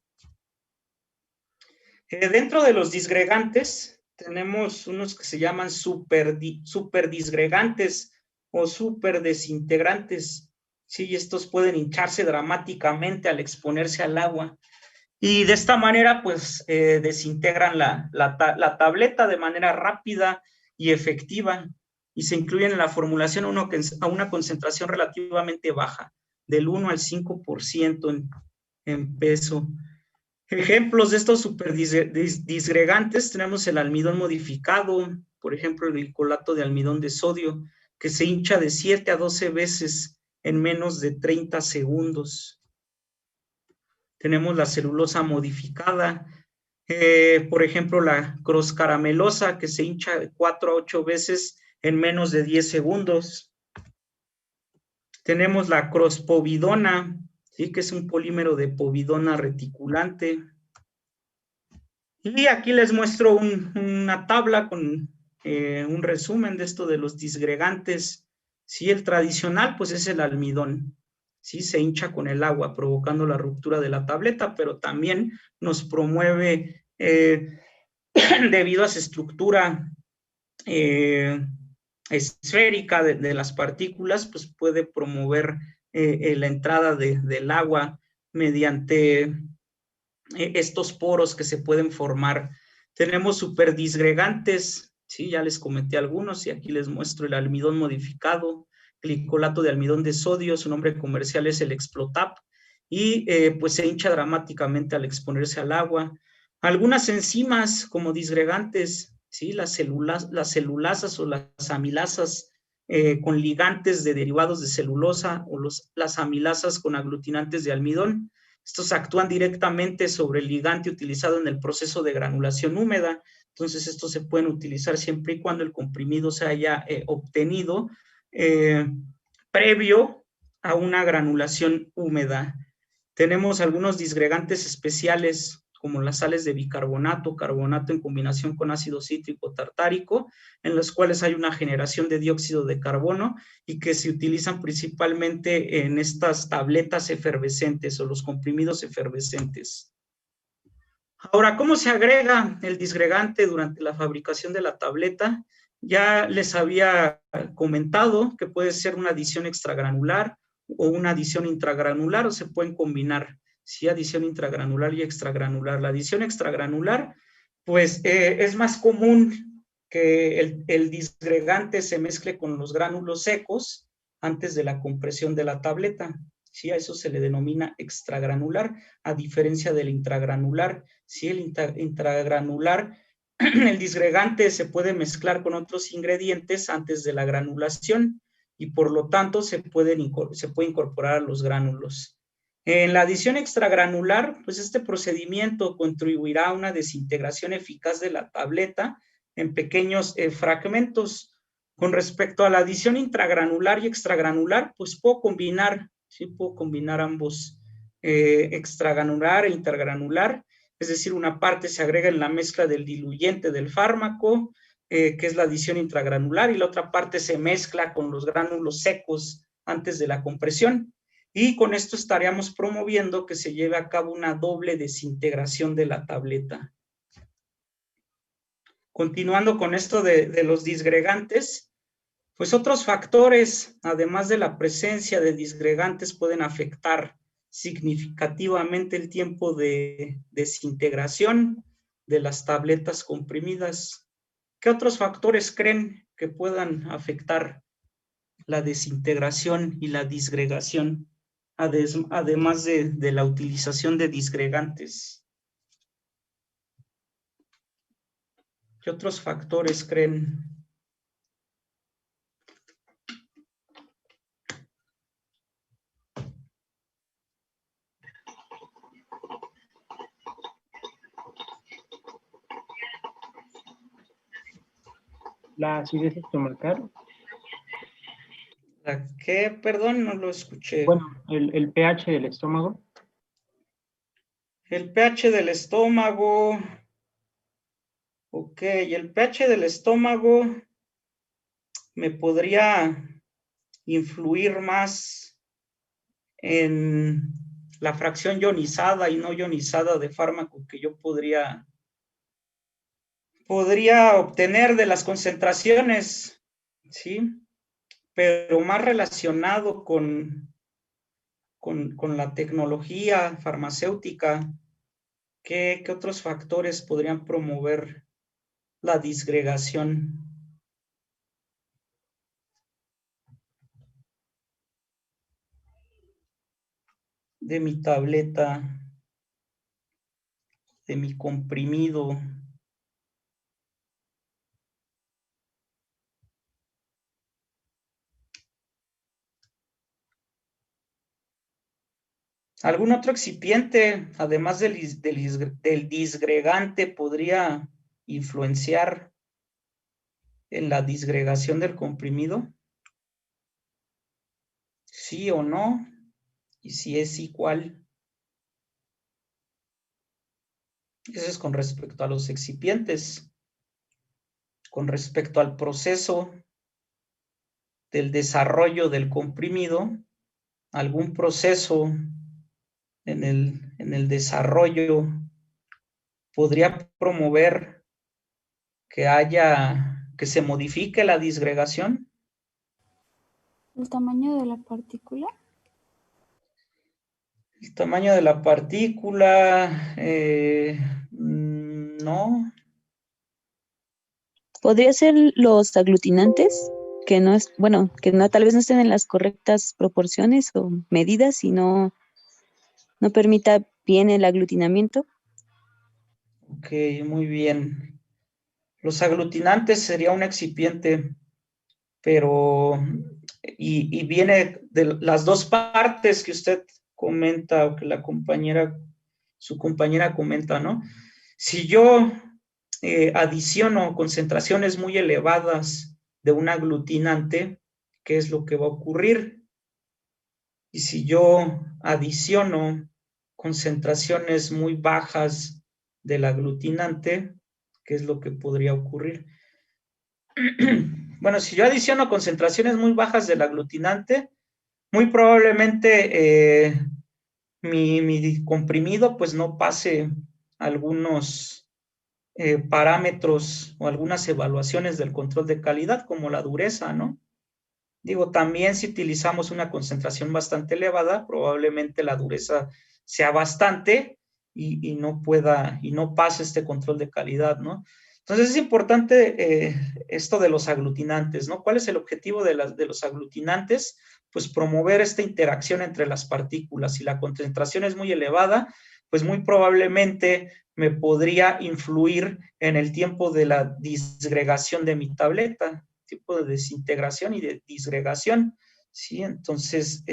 Dentro de los disgregantes tenemos unos que se llaman superdisgregantes o superdesintegrantes. Sí, estos pueden hincharse dramáticamente al exponerse al agua. Y de esta manera, pues, desintegran la tableta de manera rápida y efectiva. Y se incluyen en la formulación a una concentración relativamente baja, del 1 al 5% en peso. Ejemplos de estos superdisgregantes tenemos el almidón modificado, por ejemplo, el glicolato de almidón de sodio, que se hincha de 7 a 12 veces en menos de 30 segundos. Tenemos la celulosa modificada, por ejemplo, la crosscaramelosa, que se hincha de 4 a 8 veces en menos de 10 segundos. Tenemos la crosspovidona, ¿sí? Que es un polímero de povidona reticulante. Y aquí les muestro una tabla con un resumen de esto de los disgregantes. Sí, el tradicional pues es el almidón. Sí, se hincha con el agua provocando la ruptura de la tableta, pero también nos promueve, debido a su estructura esférica de las partículas, pues puede promover la entrada del agua mediante estos poros que se pueden formar. Tenemos superdisgregantes, ¿sí? Ya les comenté algunos y aquí les muestro el almidón modificado, glicolato de almidón de sodio, su nombre comercial es el Explotap, y pues se hincha dramáticamente al exponerse al agua. Algunas enzimas como disgregantes, ¿sí? Las celulasas o las amilasas con ligantes de derivados de celulosa o las amilasas con aglutinantes de almidón. Estos actúan directamente sobre el ligante utilizado en el proceso de granulación húmeda. Entonces, estos se pueden utilizar siempre y cuando el comprimido se haya obtenido previo a una granulación húmeda. Tenemos algunos disgregantes especiales como las sales de bicarbonato, carbonato en combinación con ácido cítrico tartárico, en los cuales hay una generación de dióxido de carbono y que se utilizan principalmente en estas tabletas efervescentes o los comprimidos efervescentes. Ahora, ¿cómo se agrega el disgregante durante la fabricación de la tableta? Ya les había comentado que puede ser una adición extragranular o una adición intragranular o se pueden combinar. Sí, adición intragranular y extragranular. La adición extragranular, pues es más común que el disgregante se mezcle con los gránulos secos antes de la compresión de la tableta. Sí, a eso se le denomina extragranular, a diferencia del intragranular. ¿sí? El intragranular, el disgregante se puede mezclar con otros ingredientes antes de la granulación y por lo tanto se puede incorporar a los gránulos. En la adición extragranular, pues este procedimiento contribuirá a una desintegración eficaz de la tableta en pequeños fragmentos. Con respecto a la adición intragranular y extragranular, pues puedo combinar, ¿sí? Puedo combinar ambos, extragranular e intergranular, es decir, una parte se agrega en la mezcla del diluyente del fármaco, que es la adición intragranular, y la otra parte se mezcla con los gránulos secos antes de la compresión. Y con esto estaríamos promoviendo que se lleve a cabo una doble desintegración de la tableta. Continuando con esto de los disgregantes, pues otros factores, además de la presencia de disgregantes, pueden afectar significativamente el tiempo de desintegración de las tabletas comprimidas. ¿Qué otros factores creen que puedan afectar la desintegración y la disgregación, además de la utilización de disgregantes? ¿Qué otros factores creen? La acidez estomacal. ¿La qué? Perdón, no lo escuché. Bueno, el pH del estómago. El pH del estómago. Ok, el pH del estómago me podría influir más en la fracción ionizada y no ionizada de fármaco que yo podría obtener de las concentraciones, ¿sí? Pero más relacionado con la tecnología farmacéutica, ¿qué otros factores podrían promover la disgregación? De mi tableta, de mi comprimido. ¿Algún otro excipiente, además del disgregante, podría influenciar en la disgregación del comprimido? ¿Sí o no? Y si es sí, ¿cuál? Eso es con respecto a los excipientes. Con respecto al proceso del desarrollo del comprimido, algún proceso en el desarrollo podría promover que se modifique la disgregación. ¿El tamaño de la partícula? El tamaño de la partícula, no. ¿Podría ser los aglutinantes? Que no es, bueno, que no, tal vez no estén en las correctas proporciones o medidas y no permita bien el aglutinamiento. Ok, muy bien. Los aglutinantes sería un excipiente, pero y viene de las dos partes que usted comenta o que su compañera comenta, ¿no? Si yo adiciono concentraciones muy elevadas de un aglutinante, ¿qué es lo que va a ocurrir? Y si yo adiciono concentraciones muy bajas del aglutinante, ¿qué es lo que podría ocurrir? Bueno, si yo adiciono concentraciones muy bajas del aglutinante, muy probablemente mi comprimido pues no pase algunos parámetros o algunas evaluaciones del control de calidad, como la dureza, ¿no? Digo, también si utilizamos una concentración bastante elevada, probablemente la dureza sea bastante y no pase este control de calidad, ¿no? Entonces es importante esto de los aglutinantes, ¿no? ¿Cuál es el objetivo de los aglutinantes? Pues promover esta interacción entre las partículas. Si la concentración es muy elevada, pues muy probablemente me podría influir en el tiempo de la disgregación de mi tableta, tipo de desintegración y de disgregación, ¿sí? Entonces,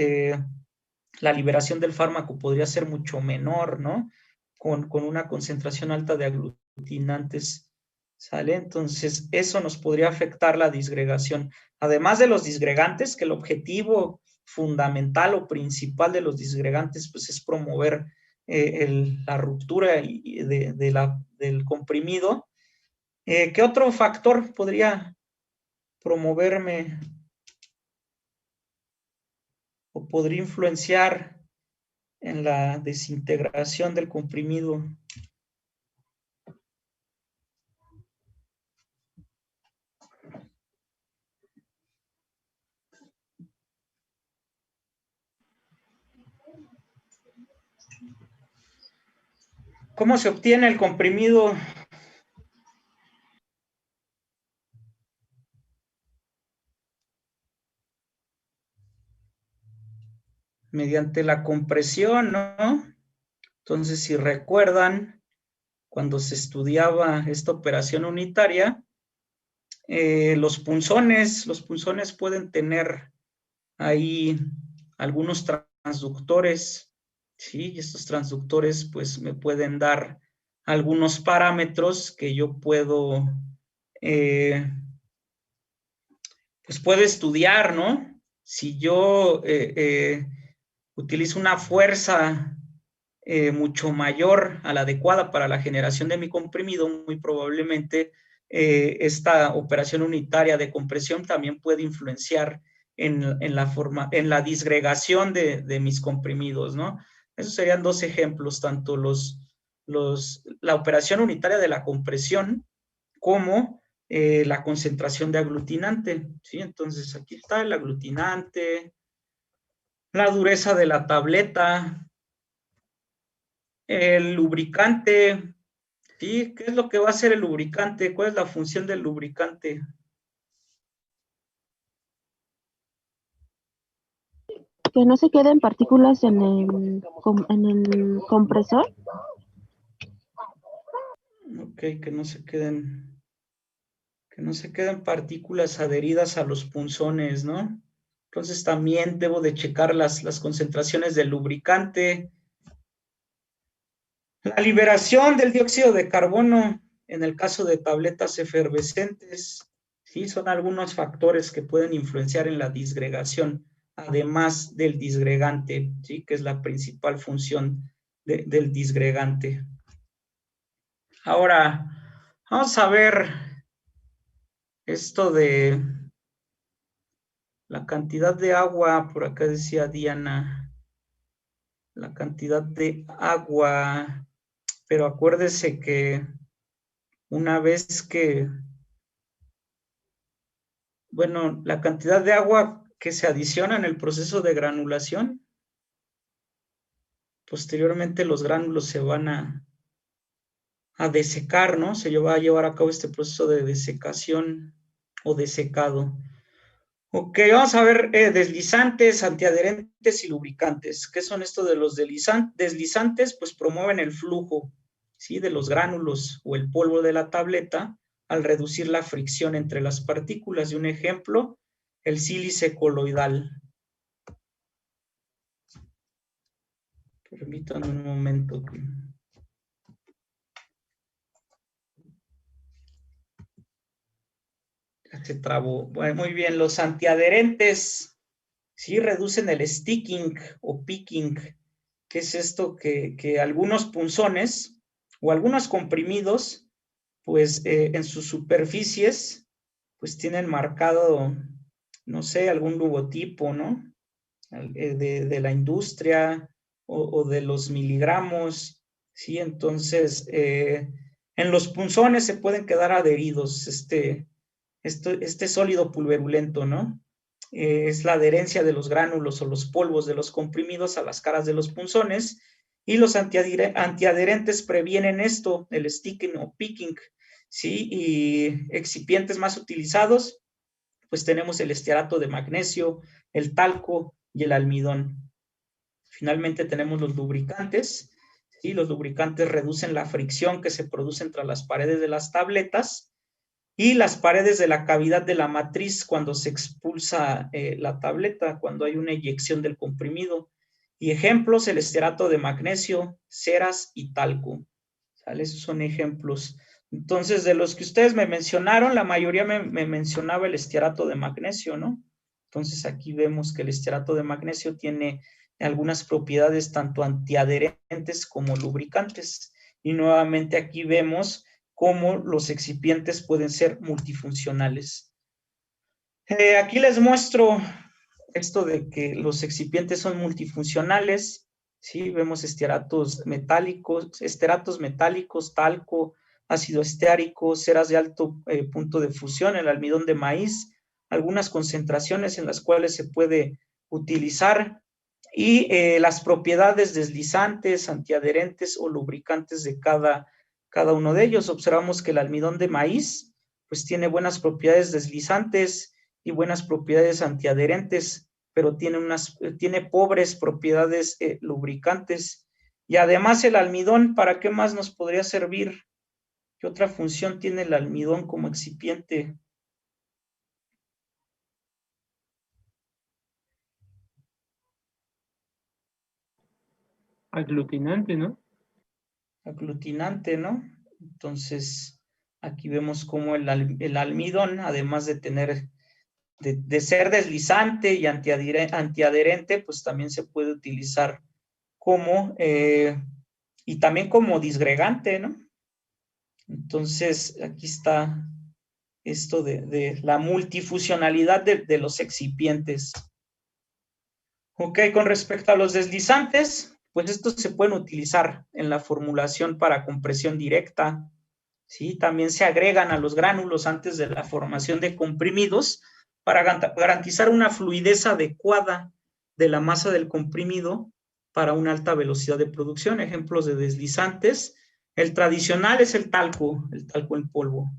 la liberación del fármaco podría ser mucho menor, ¿no? Con una concentración alta de aglutinantes, ¿sale? Entonces, eso nos podría afectar la disgregación. Además de los disgregantes, que el objetivo fundamental o principal de los disgregantes, pues es promover la ruptura del comprimido. ¿Qué otro factor podría promoverme o podría influenciar en la desintegración del comprimido? ¿Cómo se obtiene el comprimido? Mediante la compresión, ¿no? Entonces, si recuerdan, cuando se estudiaba esta operación unitaria, los punzones pueden tener ahí algunos transductores, ¿sí? Y estos transductores, pues, me pueden dar algunos parámetros que yo puedo, pues, puedo estudiar, ¿no? Si yo utilizo una fuerza mucho mayor a la adecuada para la generación de mi comprimido, muy probablemente esta operación unitaria de compresión también puede influenciar en la disgregación de mis comprimidos, ¿no? Esos serían dos ejemplos, tanto la operación unitaria de la compresión como la concentración de aglutinante, ¿sí? Entonces, aquí está el aglutinante, la dureza de la tableta, el lubricante, ¿sí? ¿Qué es lo que va a hacer el lubricante? ¿Cuál es la función del lubricante? Que no se queden partículas en el compresor. Ok, que no se queden partículas adheridas a los punzones, ¿no? Entonces también debo de checar las concentraciones del lubricante. La liberación del dióxido de carbono en el caso de tabletas efervescentes, sí, son algunos factores que pueden influenciar en la disgregación, además del disgregante, sí, que es la principal función del disgregante. Ahora, vamos a ver esto de la cantidad de agua, por acá decía Diana, la cantidad de agua, pero acuérdese que una vez que, bueno, la cantidad de agua que se adiciona en el proceso de granulación, posteriormente los gránulos se van a desecar, ¿no? Se va a llevar a cabo este proceso de desecación o desecado. Ok, vamos a ver deslizantes, antiadherentes y lubricantes. ¿Qué son esto de los deslizantes? Pues promueven el flujo, ¿sí? De los gránulos o el polvo de la tableta al reducir la fricción entre las partículas. Y un ejemplo, el sílice coloidal. Permítanme un momento. Ya se trabó. Bueno, muy bien, los antiadherentes sí reducen el sticking o picking. ¿Qué es esto? Que algunos punzones o algunos comprimidos, pues en sus superficies, pues tienen marcado, no sé, algún logotipo, ¿no? De la industria o de los miligramos, ¿sí? Entonces, en los punzones se pueden quedar adheridos este sólido pulverulento, ¿no? Es la adherencia de los gránulos o los polvos de los comprimidos a las caras de los punzones, y los antiadherentes previenen esto, el sticking o picking, ¿sí? Y excipientes más utilizados, pues tenemos el estearato de magnesio, el talco y el almidón. Finalmente tenemos los lubricantes, ¿sí? Los lubricantes reducen la fricción que se produce entre las paredes de las tabletas y las paredes de la cavidad de la matriz cuando se expulsa la tableta, cuando hay una eyección del comprimido. Y ejemplos, el estearato de magnesio, ceras y talco. ¿Sale? Esos son ejemplos. Entonces, de los que ustedes me mencionaron, la mayoría me mencionaba el estearato de magnesio, ¿no? Entonces, aquí vemos que el estearato de magnesio tiene algunas propiedades tanto antiadherentes como lubricantes. Y nuevamente aquí vemos cómo los excipientes pueden ser multifuncionales. Aquí les muestro esto de que los excipientes son multifuncionales, ¿sí? Vemos esteratos metálicos, talco, ácido esteárico, ceras de alto punto de fusión, el almidón de maíz, algunas concentraciones en las cuales se puede utilizar y las propiedades deslizantes, antiadherentes o lubricantes de cada uno de ellos. Observamos que el almidón de maíz pues tiene buenas propiedades deslizantes y buenas propiedades antiadherentes, pero tiene pobres propiedades lubricantes. Y además el almidón, ¿para qué más nos podría servir? ¿Qué otra función tiene el almidón como excipiente? Aglutinante, ¿no? Aglutinante, ¿no? Entonces, aquí vemos cómo el almidón, además de tener, de ser deslizante y antiadherente, pues también se puede utilizar como, y también como disgregante, ¿no? Entonces, aquí está esto de la multifuncionalidad de los excipientes. Ok, con respecto a los deslizantes, pues estos se pueden utilizar en la formulación para compresión directa, ¿sí? También se agregan a los gránulos antes de la formación de comprimidos para garantizar una fluidez adecuada de la masa del comprimido para una alta velocidad de producción. Ejemplos de deslizantes, el tradicional es el talco en polvo.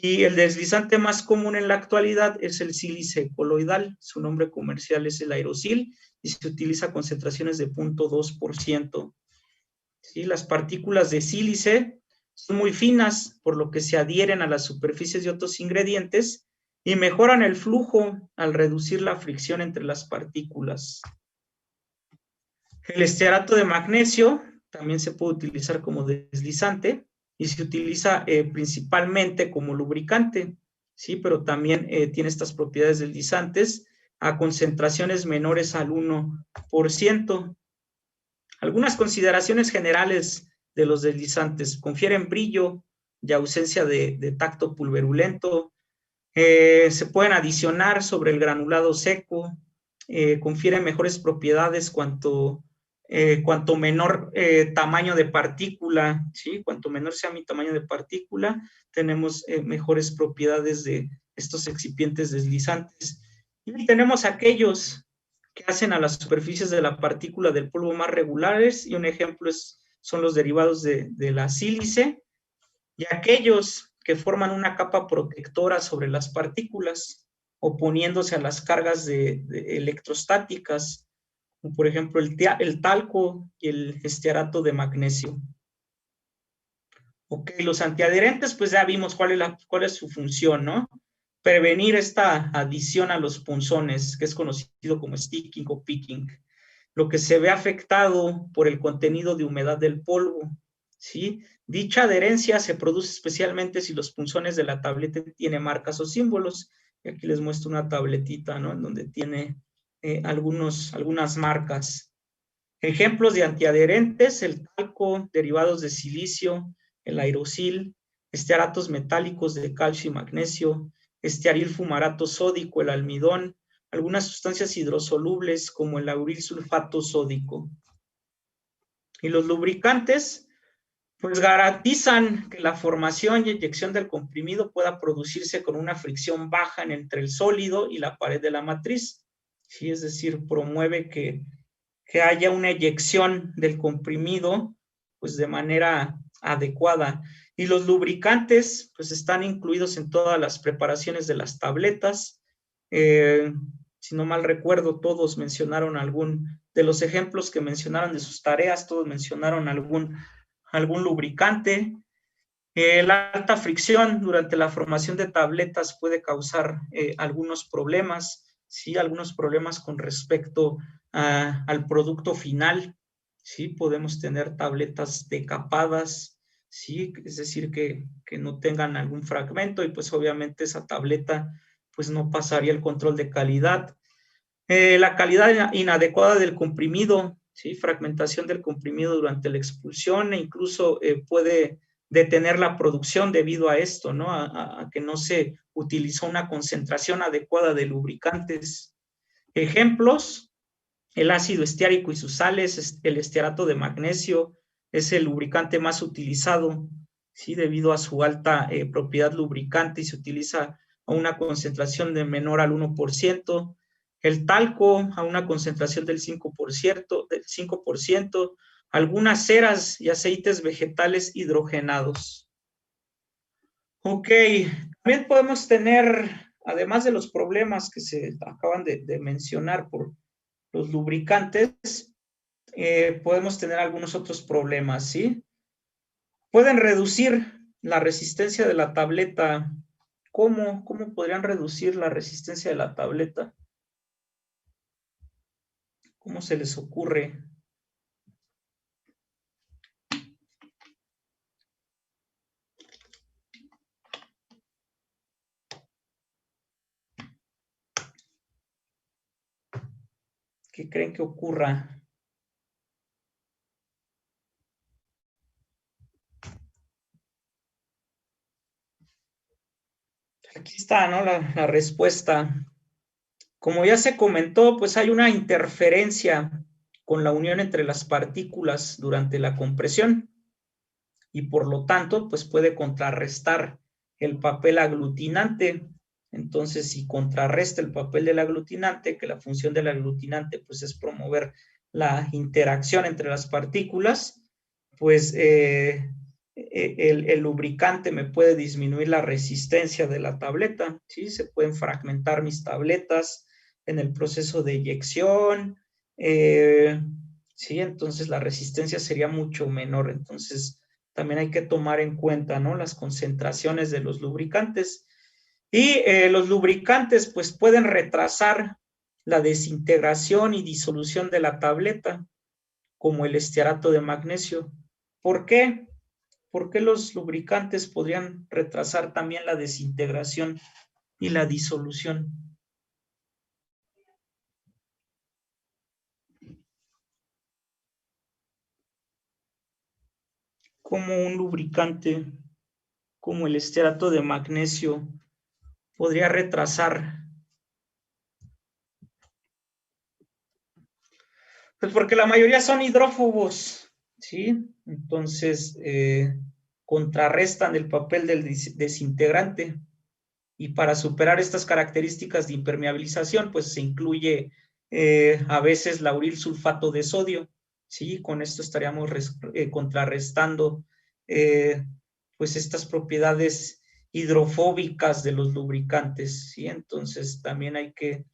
Y el deslizante más común en la actualidad es el sílice coloidal. Su nombre comercial es el aerosil y se utiliza a concentraciones de 0.2%. ¿Sí? Las partículas de sílice son muy finas, por lo que se adhieren a las superficies de otros ingredientes y mejoran el flujo al reducir la fricción entre las partículas. El estearato de magnesio también se puede utilizar como deslizante y se utiliza principalmente como lubricante, ¿sí? Pero también tiene estas propiedades deslizantes a concentraciones menores al 1%. Algunas consideraciones generales de los deslizantes: confieren brillo y ausencia de tacto pulverulento, se pueden adicionar sobre el granulado seco, confieren mejores propiedades cuanto menor tamaño de partícula, ¿sí? Cuanto menor sea mi tamaño de partícula, tenemos mejores propiedades de estos excipientes deslizantes. Y tenemos aquellos que hacen a las superficies de la partícula del polvo más regulares, y un ejemplo son los derivados de la sílice, y aquellos que forman una capa protectora sobre las partículas, oponiéndose a las cargas electrostáticas, como por ejemplo el talco y el estearato de magnesio. Ok, los antiadherentes, pues ya vimos cuál es su función, ¿no? Prevenir esta adición a los punzones, que es conocido como sticking o picking, lo que se ve afectado por el contenido de humedad del polvo, ¿sí? Dicha adherencia se produce especialmente si los punzones de la tableta tienen marcas o símbolos. Y aquí les muestro una tabletita, ¿no? En donde tiene algunas marcas. Ejemplos de antiadherentes: el talco, derivados de silicio, el aerosil, estearatos metálicos de calcio y magnesio, estearil fumarato sódico, el almidón, algunas sustancias hidrosolubles como el lauril sulfato sódico. Y los lubricantes, pues garantizan que la formación y eyección del comprimido pueda producirse con una fricción baja entre el sólido y la pared de la matriz. ¿Sí? Es decir, promueve que haya una eyección del comprimido pues de manera adecuada. Y los lubricantes pues están incluidos en todas las preparaciones de las tabletas. Si no mal recuerdo, todos mencionaron de los ejemplos que mencionaron de sus tareas, todos mencionaron algún lubricante. La alta fricción durante la formación de tabletas puede causar algunos problemas, ¿sí? Algunos problemas con respecto al producto final, ¿sí? Podemos tener tabletas decapadas, ¿sí? Es decir, que no tengan algún fragmento y pues obviamente esa tableta pues no pasaría el control de calidad. La calidad inadecuada del comprimido, ¿sí? Fragmentación del comprimido durante la expulsión e incluso puede detener la producción debido a esto, ¿no? A que no se utilizó una concentración adecuada de lubricantes. Ejemplos: el ácido estiárico y sus sales, el estearato de magnesio es el lubricante más utilizado, ¿sí? Debido a su alta propiedad lubricante y se utiliza a una concentración de menor al 1%. El talco a una concentración del 5%, algunas ceras y aceites vegetales hidrogenados. Ok, también podemos tener, además de los problemas que se acaban de mencionar por los lubricantes, podemos tener algunos otros problemas, ¿sí? Pueden reducir la resistencia de la tableta. ¿Cómo podrían reducir la resistencia de la tableta? ¿Cómo se les ocurre? ¿Qué creen que ocurra? Aquí está, ¿no? La respuesta. Como ya se comentó, pues hay una interferencia con la unión entre las partículas durante la compresión y por lo tanto, pues puede contrarrestar el papel aglutinante. Entonces, si contrarresta el papel del aglutinante, que la función del aglutinante pues es promover la interacción entre las partículas, pues el lubricante me puede disminuir la resistencia de la tableta, ¿sí? Se pueden fragmentar mis tabletas en el proceso de eyección, ¿sí? Entonces la resistencia sería mucho menor. Entonces también hay que tomar en cuenta, ¿no? Las concentraciones de los lubricantes. Y los lubricantes pues pueden retrasar la desintegración y disolución de la tableta, como el estearato de magnesio. ¿Por qué? ¿Por qué los lubricantes podrían retrasar también la desintegración y la disolución? Como un lubricante como el estearato de magnesio podría retrasar. Pues porque la mayoría son hidrófobos, ¿sí? Entonces, contrarrestan el papel del desintegrante. Y para superar estas características de impermeabilización, pues se incluye a veces lauril sulfato de sodio, ¿sí? Con esto estaríamos contrarrestando pues estas propiedades hidrofóbicas de los lubricantes, ¿sí? Entonces también hay que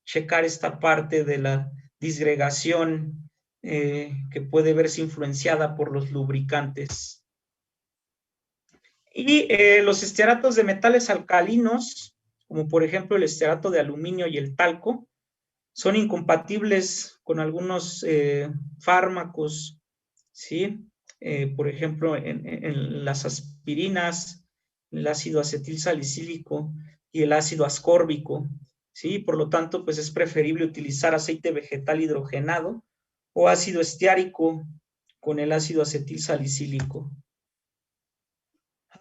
checar esta parte de la disgregación que puede verse influenciada por los lubricantes. Y los estearatos de metales alcalinos, como por ejemplo el estearato de aluminio y el talco, son incompatibles con algunos fármacos, ¿sí? Por ejemplo, en las aspirinas, el ácido acetil salicílico y el ácido ascórbico, ¿sí? Por lo tanto, pues es preferible utilizar aceite vegetal hidrogenado o ácido estiárico con el ácido acetil salicílico.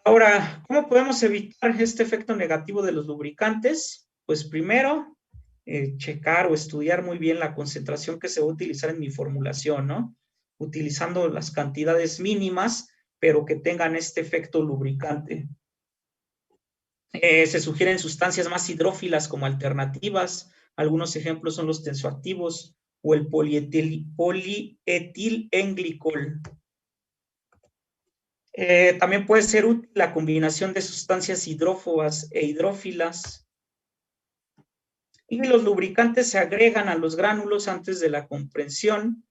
Ahora, ¿cómo podemos evitar este efecto negativo de los lubricantes? Pues primero, checar o estudiar muy bien la concentración que se va a utilizar en mi formulación, ¿no? Utilizando las cantidades mínimas, pero que tengan este efecto lubricante. Se sugieren sustancias más hidrófilas como alternativas. Algunos ejemplos son los tensoactivos o el polietilenglicol. También puede ser útil la combinación de sustancias hidrófobas e hidrófilas. Y los lubricantes se agregan a los gránulos antes de la compresión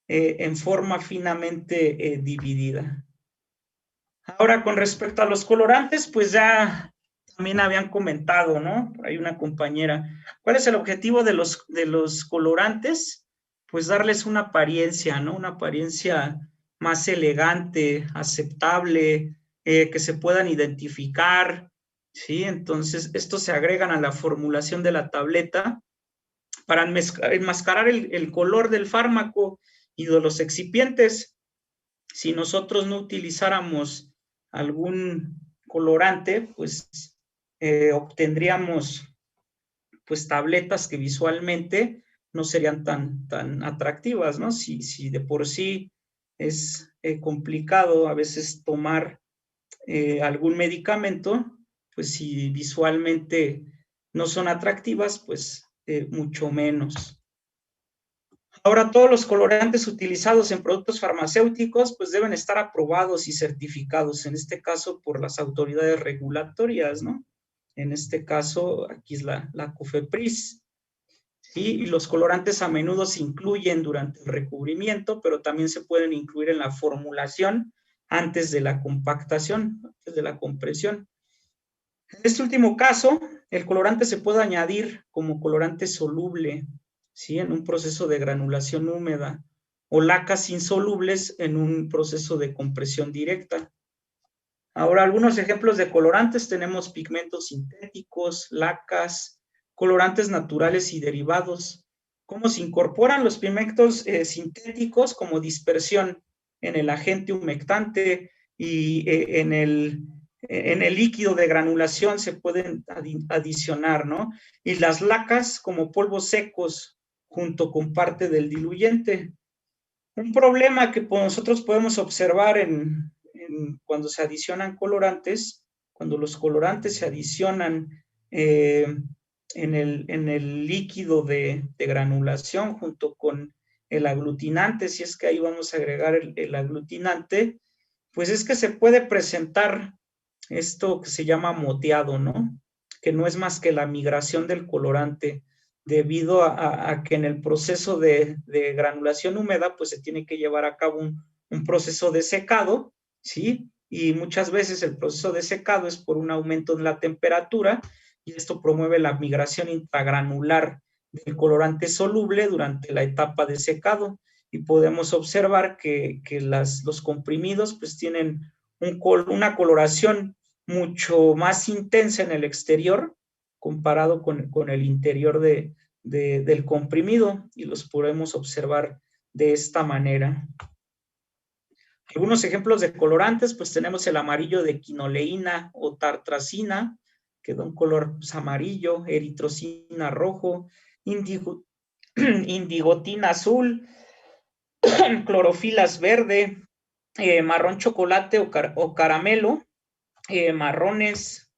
en forma finamente dividida. Ahora, con respecto a los colorantes, pues ya también habían comentado, ¿no? Por ahí una compañera. ¿Cuál es el objetivo de los colorantes? Pues darles una apariencia, ¿no? Una apariencia más elegante, aceptable, que se puedan identificar, ¿sí? Entonces, estos se agregan a la formulación de la tableta para enmascarar el color del fármaco y de los excipientes. Si nosotros no utilizáramos algún colorante, pues obtendríamos pues tabletas que visualmente no serían tan atractivas, ¿no? Si de por sí es complicado a veces tomar algún medicamento, pues si visualmente no son atractivas, pues mucho menos. Ahora, todos los colorantes utilizados en productos farmacéuticos pues deben estar aprobados y certificados, en este caso por las autoridades regulatorias, ¿no? En este caso, aquí es la COFEPRIS. ¿Sí? Y los colorantes a menudo se incluyen durante el recubrimiento, pero también se pueden incluir en la formulación antes de la compactación, antes de la compresión. En este último caso, el colorante se puede añadir como colorante soluble, ¿sí? En un proceso de granulación húmeda, o lacas insolubles en un proceso de compresión directa. Ahora, algunos ejemplos de colorantes: tenemos pigmentos sintéticos, lacas, colorantes naturales y derivados. ¿Cómo se incorporan los pigmentos sintéticos? Como dispersión en el agente humectante y en el líquido de granulación se pueden adicionar, ¿no? Y las lacas como polvos secos junto con parte del diluyente. Un problema que nosotros podemos observar cuando se adicionan colorantes, cuando los colorantes se adicionan en el líquido de granulación junto con el aglutinante, si es que ahí vamos a agregar el aglutinante, pues es que se puede presentar esto que se llama moteado, ¿no? Que no es más que la migración del colorante, debido a que en el proceso de granulación húmeda, pues se tiene que llevar a cabo un proceso de secado, ¿sí? Y muchas veces el proceso de secado es por un aumento de la temperatura, y esto promueve la migración intragranular del colorante soluble durante la etapa de secado, y podemos observar que los comprimidos pues tienen una coloración mucho más intensa en el exterior comparado con el interior del comprimido, y los podemos observar de esta manera. Algunos ejemplos de colorantes, pues tenemos el amarillo de quinoleína o tartrazina, que da un color pues, amarillo, eritrocina rojo, indigotina azul, clorofilas verde, marrón chocolate o caramelo, marrones.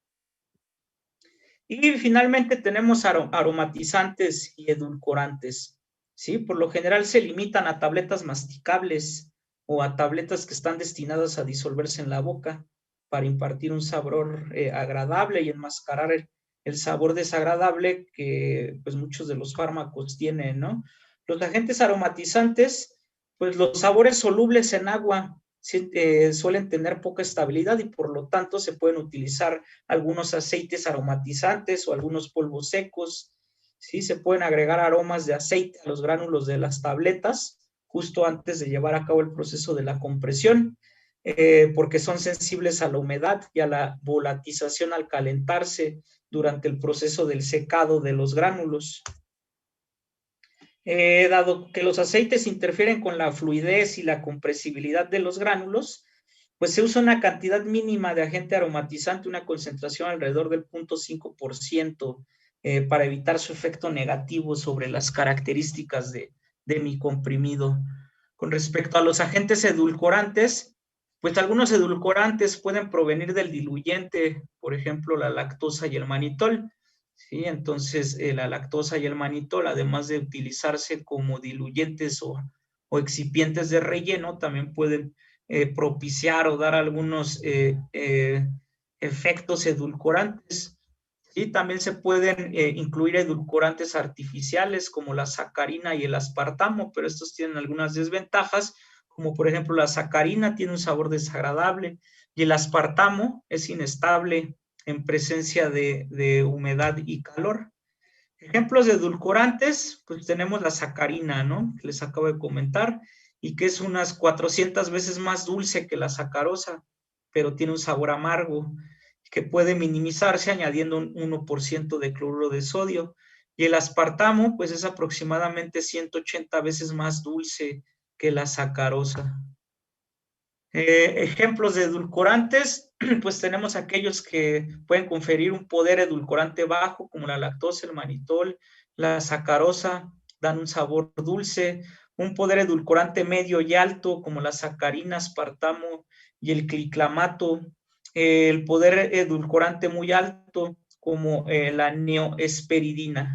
Y finalmente tenemos aromatizantes y edulcorantes, ¿sí? Por lo general se limitan a tabletas masticables o a tabletas que están destinadas a disolverse en la boca para impartir un sabor agradable y enmascarar el sabor desagradable que pues muchos de los fármacos tienen, ¿no? Los agentes aromatizantes, pues los sabores solubles en agua suelen tener poca estabilidad, y por lo tanto se pueden utilizar algunos aceites aromatizantes o algunos polvos secos, ¿sí? Se pueden agregar aromas de aceite a los gránulos de las tabletas justo antes de llevar a cabo el proceso de la compresión, porque son sensibles a la humedad y a la volatización al calentarse durante el proceso del secado de los gránulos. Dado que los aceites interfieren con la fluidez y la compresibilidad de los gránulos, pues se usa una cantidad mínima de agente aromatizante, una concentración alrededor del 0.5%, para evitar su efecto negativo sobre las características de mi comprimido. Con respecto a los agentes edulcorantes, pues algunos edulcorantes pueden provenir del diluyente, por ejemplo, la lactosa y el manitol. ¿Sí? Entonces, la lactosa y el manitol, además de utilizarse como diluyentes o excipientes de relleno, también pueden propiciar o dar algunos efectos edulcorantes. ¿sí? También se pueden incluir edulcorantes artificiales como la sacarina y el aspartamo, pero estos tienen algunas desventajas, como por ejemplo la sacarina tiene un sabor desagradable y el aspartamo es inestable en presencia de humedad y calor. Ejemplos de edulcorantes, pues tenemos la sacarina, ¿no? Que les acabo de comentar, y que es unas 400 veces más dulce que la sacarosa, pero tiene un sabor amargo, que puede minimizarse añadiendo un 1% de cloruro de sodio. Y el aspartamo, pues es aproximadamente 180 veces más dulce que la sacarosa. Ejemplos de edulcorantes, pues tenemos aquellos que pueden conferir un poder edulcorante bajo, como la lactosa, el manitol, la sacarosa, dan un sabor dulce, un poder edulcorante medio y alto, como la sacarina, aspartamo y el cliclamato, el poder edulcorante muy alto, como la neoesperidina.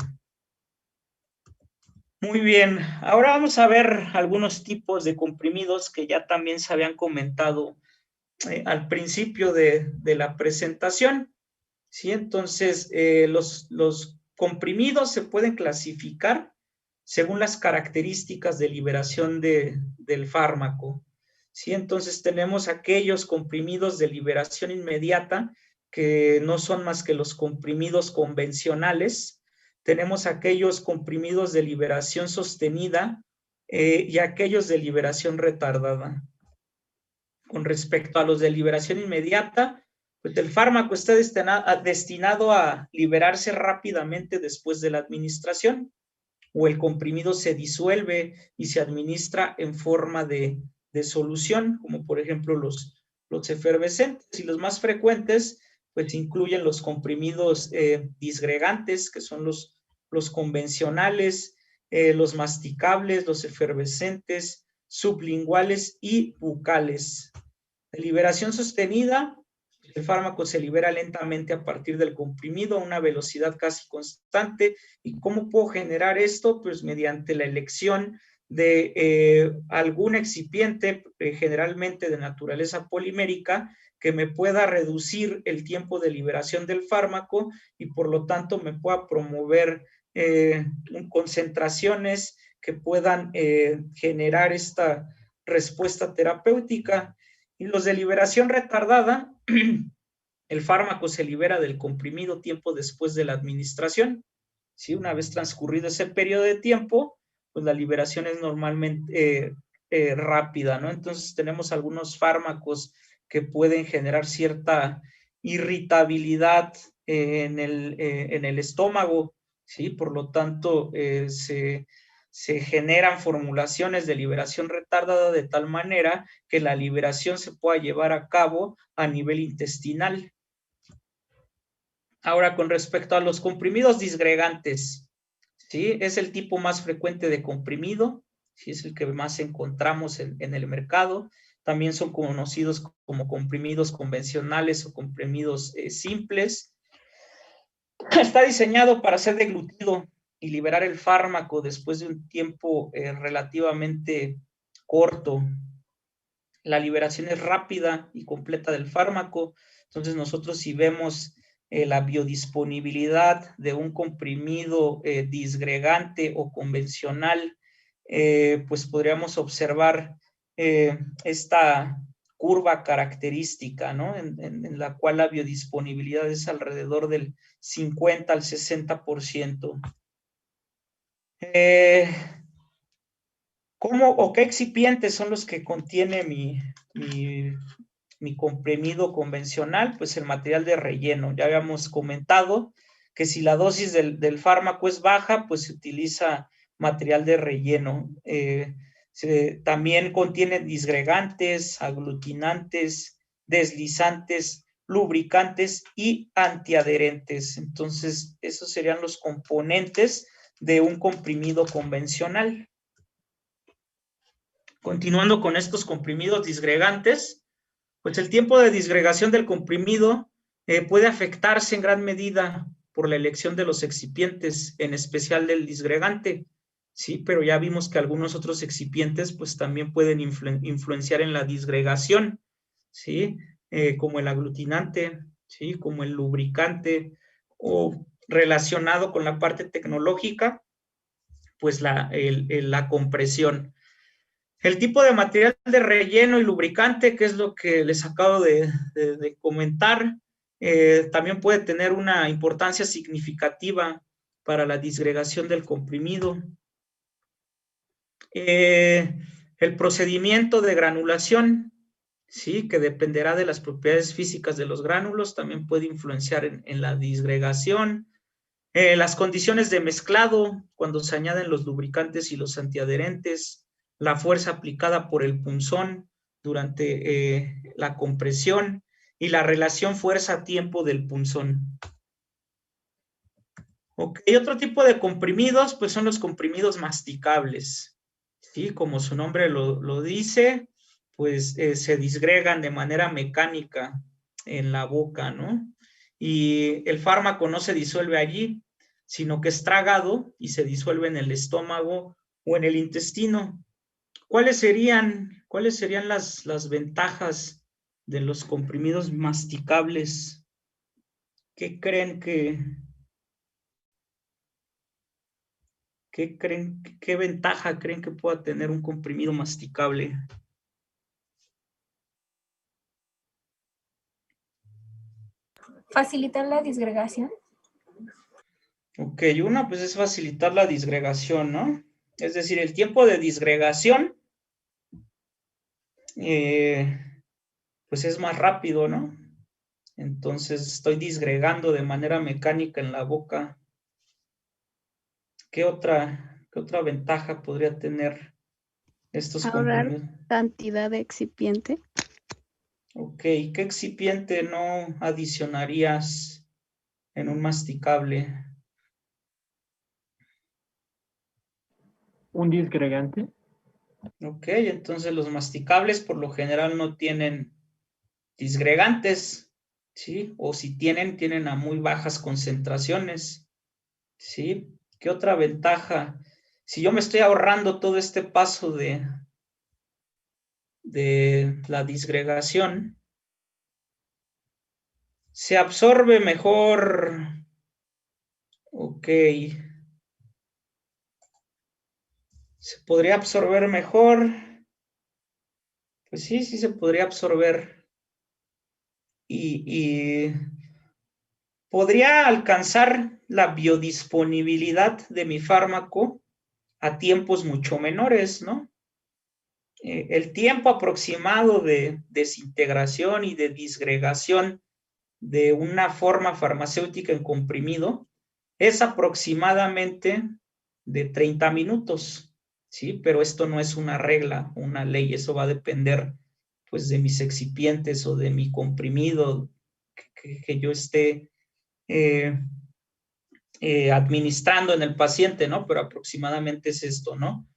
Muy bien, ahora vamos a ver algunos tipos de comprimidos que ya también se habían comentado al principio de la presentación, ¿sí? Entonces, los comprimidos se pueden clasificar según las características de liberación del fármaco, ¿sí? Entonces, tenemos aquellos comprimidos de liberación inmediata que no son más que los comprimidos convencionales. Tenemos aquellos comprimidos de liberación sostenida y aquellos de liberación retardada. Con respecto a los de liberación inmediata, pues el fármaco está destinado a liberarse rápidamente después de la administración, o el comprimido se disuelve y se administra en forma de solución, como por ejemplo los efervescentes, y los más frecuentes pues incluyen los comprimidos disgregantes, que son los convencionales, los masticables, los efervescentes, sublinguales y bucales. La liberación sostenida, el fármaco se libera lentamente a partir del comprimido a una velocidad casi constante. ¿Y cómo puedo generar esto? Pues mediante la elección de algún excipiente, generalmente de naturaleza polimérica, que me pueda reducir el tiempo de liberación del fármaco y por lo tanto me pueda promover concentraciones que puedan generar esta respuesta terapéutica. Y los de liberación retardada, el fármaco se libera del comprimido tiempo después de la administración, ¿sí? Una vez transcurrido ese periodo de tiempo, pues la liberación es normalmente rápida, ¿no? Entonces tenemos algunos fármacos que pueden generar cierta irritabilidad en el estómago, ¿sí? Por lo tanto, se generan formulaciones de liberación retardada de tal manera que la liberación se pueda llevar a cabo a nivel intestinal. Ahora, con respecto a los comprimidos disgregantes, ¿sí? Es el tipo más frecuente de comprimido, ¿sí? Es el que más encontramos en el mercado. También son conocidos como comprimidos convencionales o comprimidos simples. Está diseñado para ser deglutido y liberar el fármaco después de un tiempo relativamente corto. La liberación es rápida y completa del fármaco. Entonces nosotros, si vemos la biodisponibilidad de un comprimido disgregante o convencional, pues podríamos observar esta curva característica, ¿no? En la cual la biodisponibilidad es alrededor del 50 al 60%. ¿Cómo o qué excipientes son los que contiene mi comprimido convencional? Pues el material de relleno. Ya habíamos comentado que si la dosis del fármaco es baja, pues se utiliza material de relleno. También contiene disgregantes, aglutinantes, deslizantes, lubricantes y antiadherentes. Entonces, esos serían los componentes de un comprimido convencional. Continuando con estos comprimidos disgregantes, pues el tiempo de disgregación del comprimido puede afectarse en gran medida por la elección de los excipientes, en especial del disgregante, ¿sí? Pero ya vimos que algunos otros excipientes pues también pueden influenciar en la disgregación, ¿sí? Como el aglutinante, ¿sí? Como el lubricante, o relacionado con la parte tecnológica, pues la compresión. El tipo de material de relleno y lubricante, que es lo que les acabo de comentar, también puede tener una importancia significativa para la disgregación del comprimido. El procedimiento de granulación, ¿sí? Que dependerá de las propiedades físicas de los gránulos, también puede influenciar en la disgregación. Las condiciones de mezclado, cuando se añaden los lubricantes y los antiadherentes, la fuerza aplicada por el punzón durante la compresión y la relación fuerza-tiempo del punzón. Ok, otro tipo de comprimidos, pues son los comprimidos masticables. Sí, como su nombre lo dice, pues se disgregan de manera mecánica en la boca, ¿no? Y el fármaco no se disuelve allí, sino que es tragado y se disuelve en el estómago o en el intestino. ¿Cuáles serían las ventajas de los comprimidos masticables? ¿Qué ventaja creen que pueda tener un comprimido masticable? Facilitar la disgregación. Ok, una pues es facilitar la disgregación, ¿no? Es decir, el tiempo de disgregación pues es más rápido, ¿no? Entonces estoy disgregando de manera mecánica en la boca. ¿Qué otra ventaja podría tener estos Ahorrar comprimidos? cantidad de excipiente. Ok, ¿qué excipiente no adicionarías en un masticable? ¿Un disgregante? Ok, entonces los masticables por lo general no tienen disgregantes, ¿sí? O si tienen a muy bajas concentraciones, ¿sí? ¿Qué otra ventaja? Si yo me estoy ahorrando todo este paso de la disgregación, se absorbe mejor. Ok. ¿Se podría absorber mejor? Pues sí se podría absorber. Y podría alcanzar la biodisponibilidad de mi fármaco a tiempos mucho menores, ¿no? El tiempo aproximado de desintegración y de disgregación de una forma farmacéutica en comprimido es aproximadamente de 30 minutos, ¿sí? Pero esto no es una regla, una ley, eso va a depender pues de mis excipientes o de mi comprimido que yo esté administrando en el paciente, ¿no? Pero aproximadamente es esto, ¿no?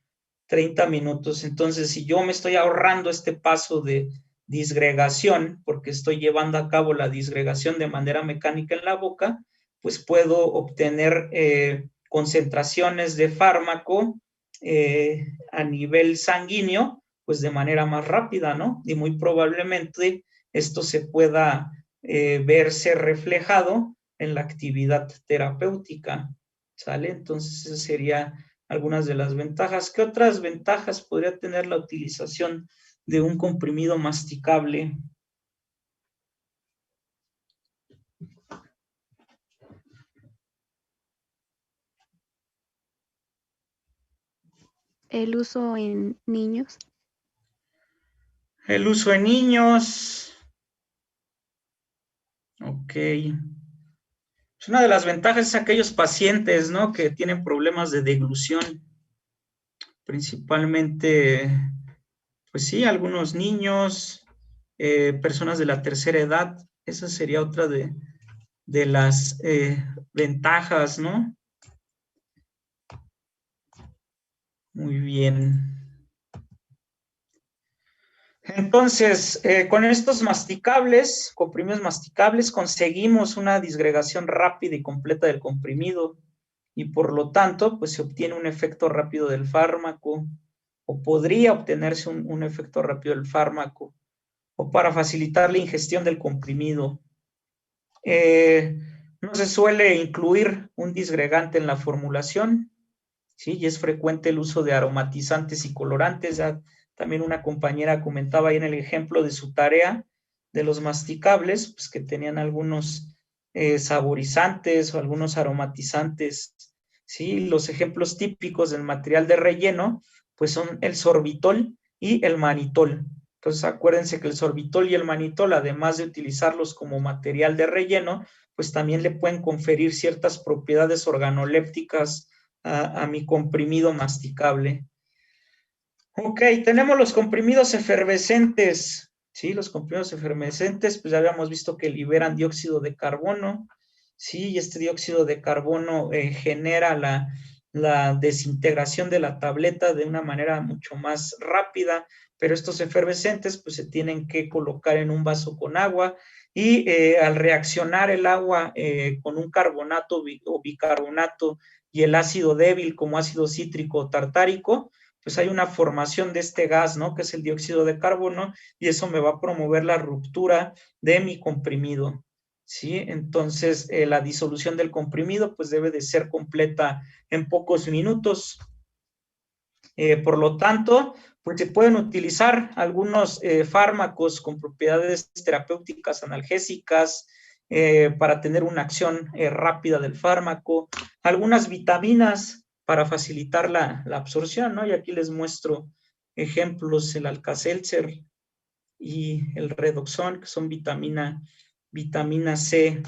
30 minutos. Entonces, si yo me estoy ahorrando este paso de disgregación, porque estoy llevando a cabo la disgregación de manera mecánica en la boca, pues puedo obtener concentraciones de fármaco a nivel sanguíneo, pues de manera más rápida, ¿no? Y muy probablemente esto se pueda verse reflejado en la actividad terapéutica, ¿sale? Entonces, esa sería algunas de las ventajas. ¿Qué otras ventajas podría tener la utilización de un comprimido masticable? El uso en niños. El uso en niños. Ok. Una de las ventajas es aquellos pacientes, ¿no? Que tienen problemas de deglución. Principalmente, pues sí, algunos niños, personas de la tercera edad. Esa sería otra de las ventajas, ¿no? Muy bien. Entonces, con estos masticables, comprimidos masticables, conseguimos una disgregación rápida y completa del comprimido y por lo tanto, pues se obtiene un efecto rápido del fármaco o podría obtenerse un efecto rápido del fármaco o para facilitar la ingestión del comprimido. No se suele incluir un disgregante en la formulación, ¿sí? Y es frecuente el uso de aromatizantes y colorantes. Ya también una compañera comentaba ahí en el ejemplo de su tarea de los masticables, pues que tenían algunos saborizantes o algunos aromatizantes, ¿sí? Los ejemplos típicos del material de relleno, pues son el sorbitol y el manitol. Entonces acuérdense que el sorbitol y el manitol, además de utilizarlos como material de relleno, pues también le pueden conferir ciertas propiedades organolépticas a mi comprimido masticable. Ok, tenemos los comprimidos efervescentes. Sí, los comprimidos efervescentes, pues ya habíamos visto que liberan dióxido de carbono. Sí, y este dióxido de carbono genera la desintegración de la tableta de una manera mucho más rápida, pero estos efervescentes pues se tienen que colocar en un vaso con agua y al reaccionar el agua con un carbonato o bicarbonato y el ácido débil como ácido cítrico o tartárico, pues hay una formación de este gas, ¿no? Que es el dióxido de carbono, y eso me va a promover la ruptura de mi comprimido, ¿sí? Entonces, la disolución del comprimido, pues debe de ser completa en pocos minutos. Por lo tanto, pues se pueden utilizar algunos fármacos con propiedades terapéuticas analgésicas para tener una acción rápida del fármaco, algunas vitaminas para facilitar la absorción, ¿no? Y aquí les muestro ejemplos, el Alka-Seltzer y el Redoxon, que son vitamina C.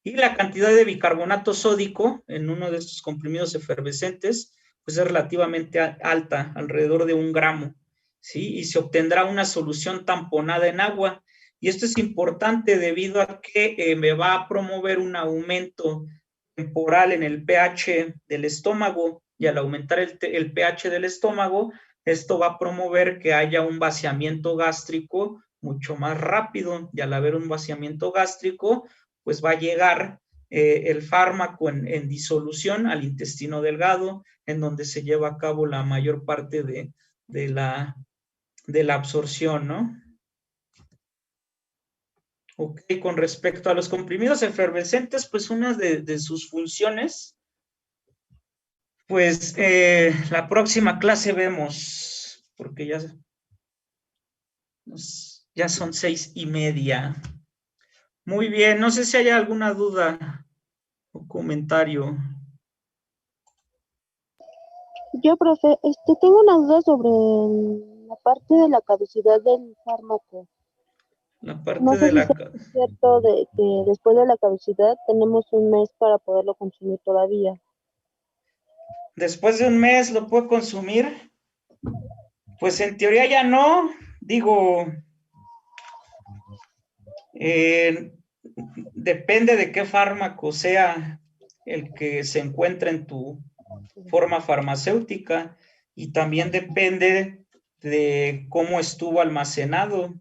Y la cantidad de bicarbonato sódico en uno de estos comprimidos efervescentes pues es relativamente alta, alrededor de 1 gramo, ¿sí? Y se obtendrá una solución tamponada en agua. Y esto es importante debido a que me va a promover un aumento temporal en el pH del estómago, y al aumentar el pH del estómago, esto va a promover que haya un vaciamiento gástrico mucho más rápido, y al haber un vaciamiento gástrico, pues va a llegar el fármaco en disolución al intestino delgado, en donde se lleva a cabo la mayor parte de la absorción, ¿no? Ok, con respecto a los comprimidos efervescentes, pues una de sus funciones, pues la próxima clase vemos, porque ya son 6:30. Muy bien, no sé si hay alguna duda o comentario. Yo, profe, tengo una duda sobre la parte de la caducidad del fármaco. La parte No sé de si la... es cierto de que después de la caducidad tenemos 1 mes para poderlo consumir todavía. Después de 1 mes lo puedo consumir. Pues en teoría ya no. Digo, depende de qué fármaco sea el que se encuentra en tu forma farmacéutica, y también depende de cómo estuvo almacenado,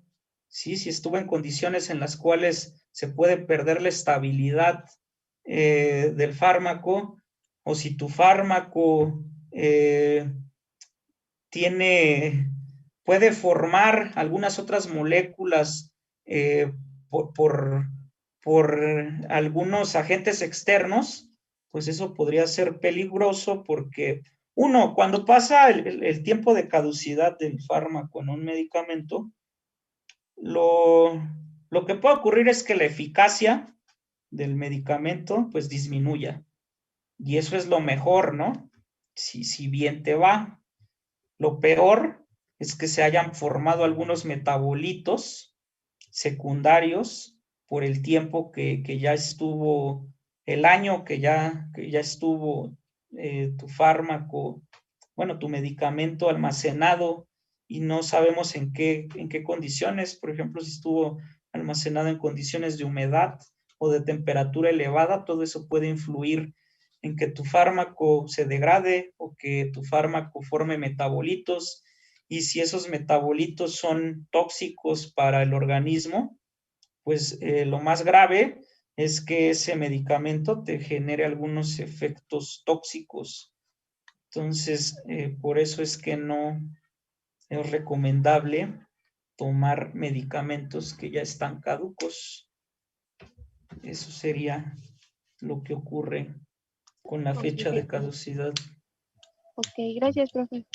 ¿sí? Si estuvo en condiciones en las cuales se puede perder la estabilidad del fármaco, o si tu fármaco puede formar algunas otras moléculas por algunos agentes externos, pues eso podría ser peligroso, porque cuando pasa el tiempo de caducidad del fármaco en un medicamento, lo que puede ocurrir es que la eficacia del medicamento pues disminuya, y eso es lo mejor, ¿no? Si bien te va. Lo peor es que se hayan formado algunos metabolitos secundarios por el tiempo que ya estuvo, el año que ya estuvo tu fármaco, bueno, tu medicamento almacenado, y no sabemos en qué condiciones. Por ejemplo, si estuvo almacenado en condiciones de humedad o de temperatura elevada, todo eso puede influir en que tu fármaco se degrade o que tu fármaco forme metabolitos, y si esos metabolitos son tóxicos para el organismo, pues lo más grave es que ese medicamento te genere algunos efectos tóxicos. Entonces, por eso es que no es recomendable tomar medicamentos que ya están caducos. Eso sería lo que ocurre con la fecha de caducidad. Ok, gracias, profe.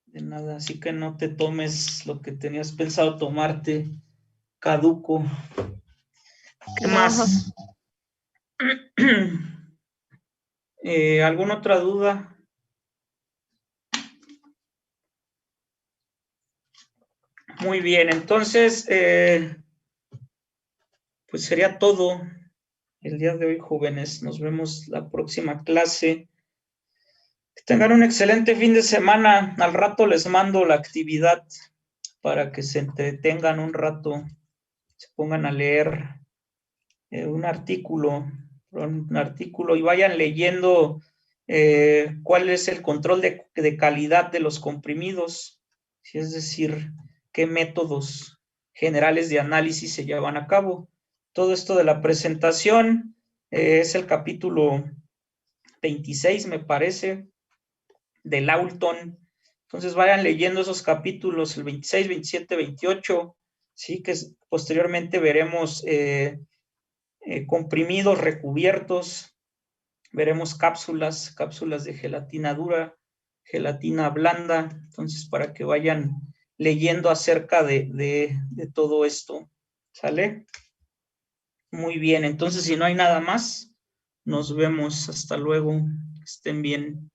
De nada, así que no te tomes lo que tenías pensado tomarte caduco. ¿Qué más? ¿Alguna otra duda? Muy bien, entonces, pues sería todo el día de hoy, jóvenes. Nos vemos la próxima clase. Que tengan un excelente fin de semana. Al rato les mando la actividad para que se entretengan un rato, se pongan a leer un artículo y vayan leyendo cuál es el control de calidad de los comprimidos, es decir, qué métodos generales de análisis se llevan a cabo. Todo esto de la presentación es el capítulo 26, me parece, de Lawton. Entonces vayan leyendo esos capítulos, el 26, 27, 28, ¿sí? Que posteriormente veremos comprimidos recubiertos, veremos cápsulas de gelatina dura, gelatina blanda, entonces para que vayan leyendo acerca de todo esto, ¿sale? Muy bien, entonces si no hay nada más, nos vemos, hasta luego, estén bien.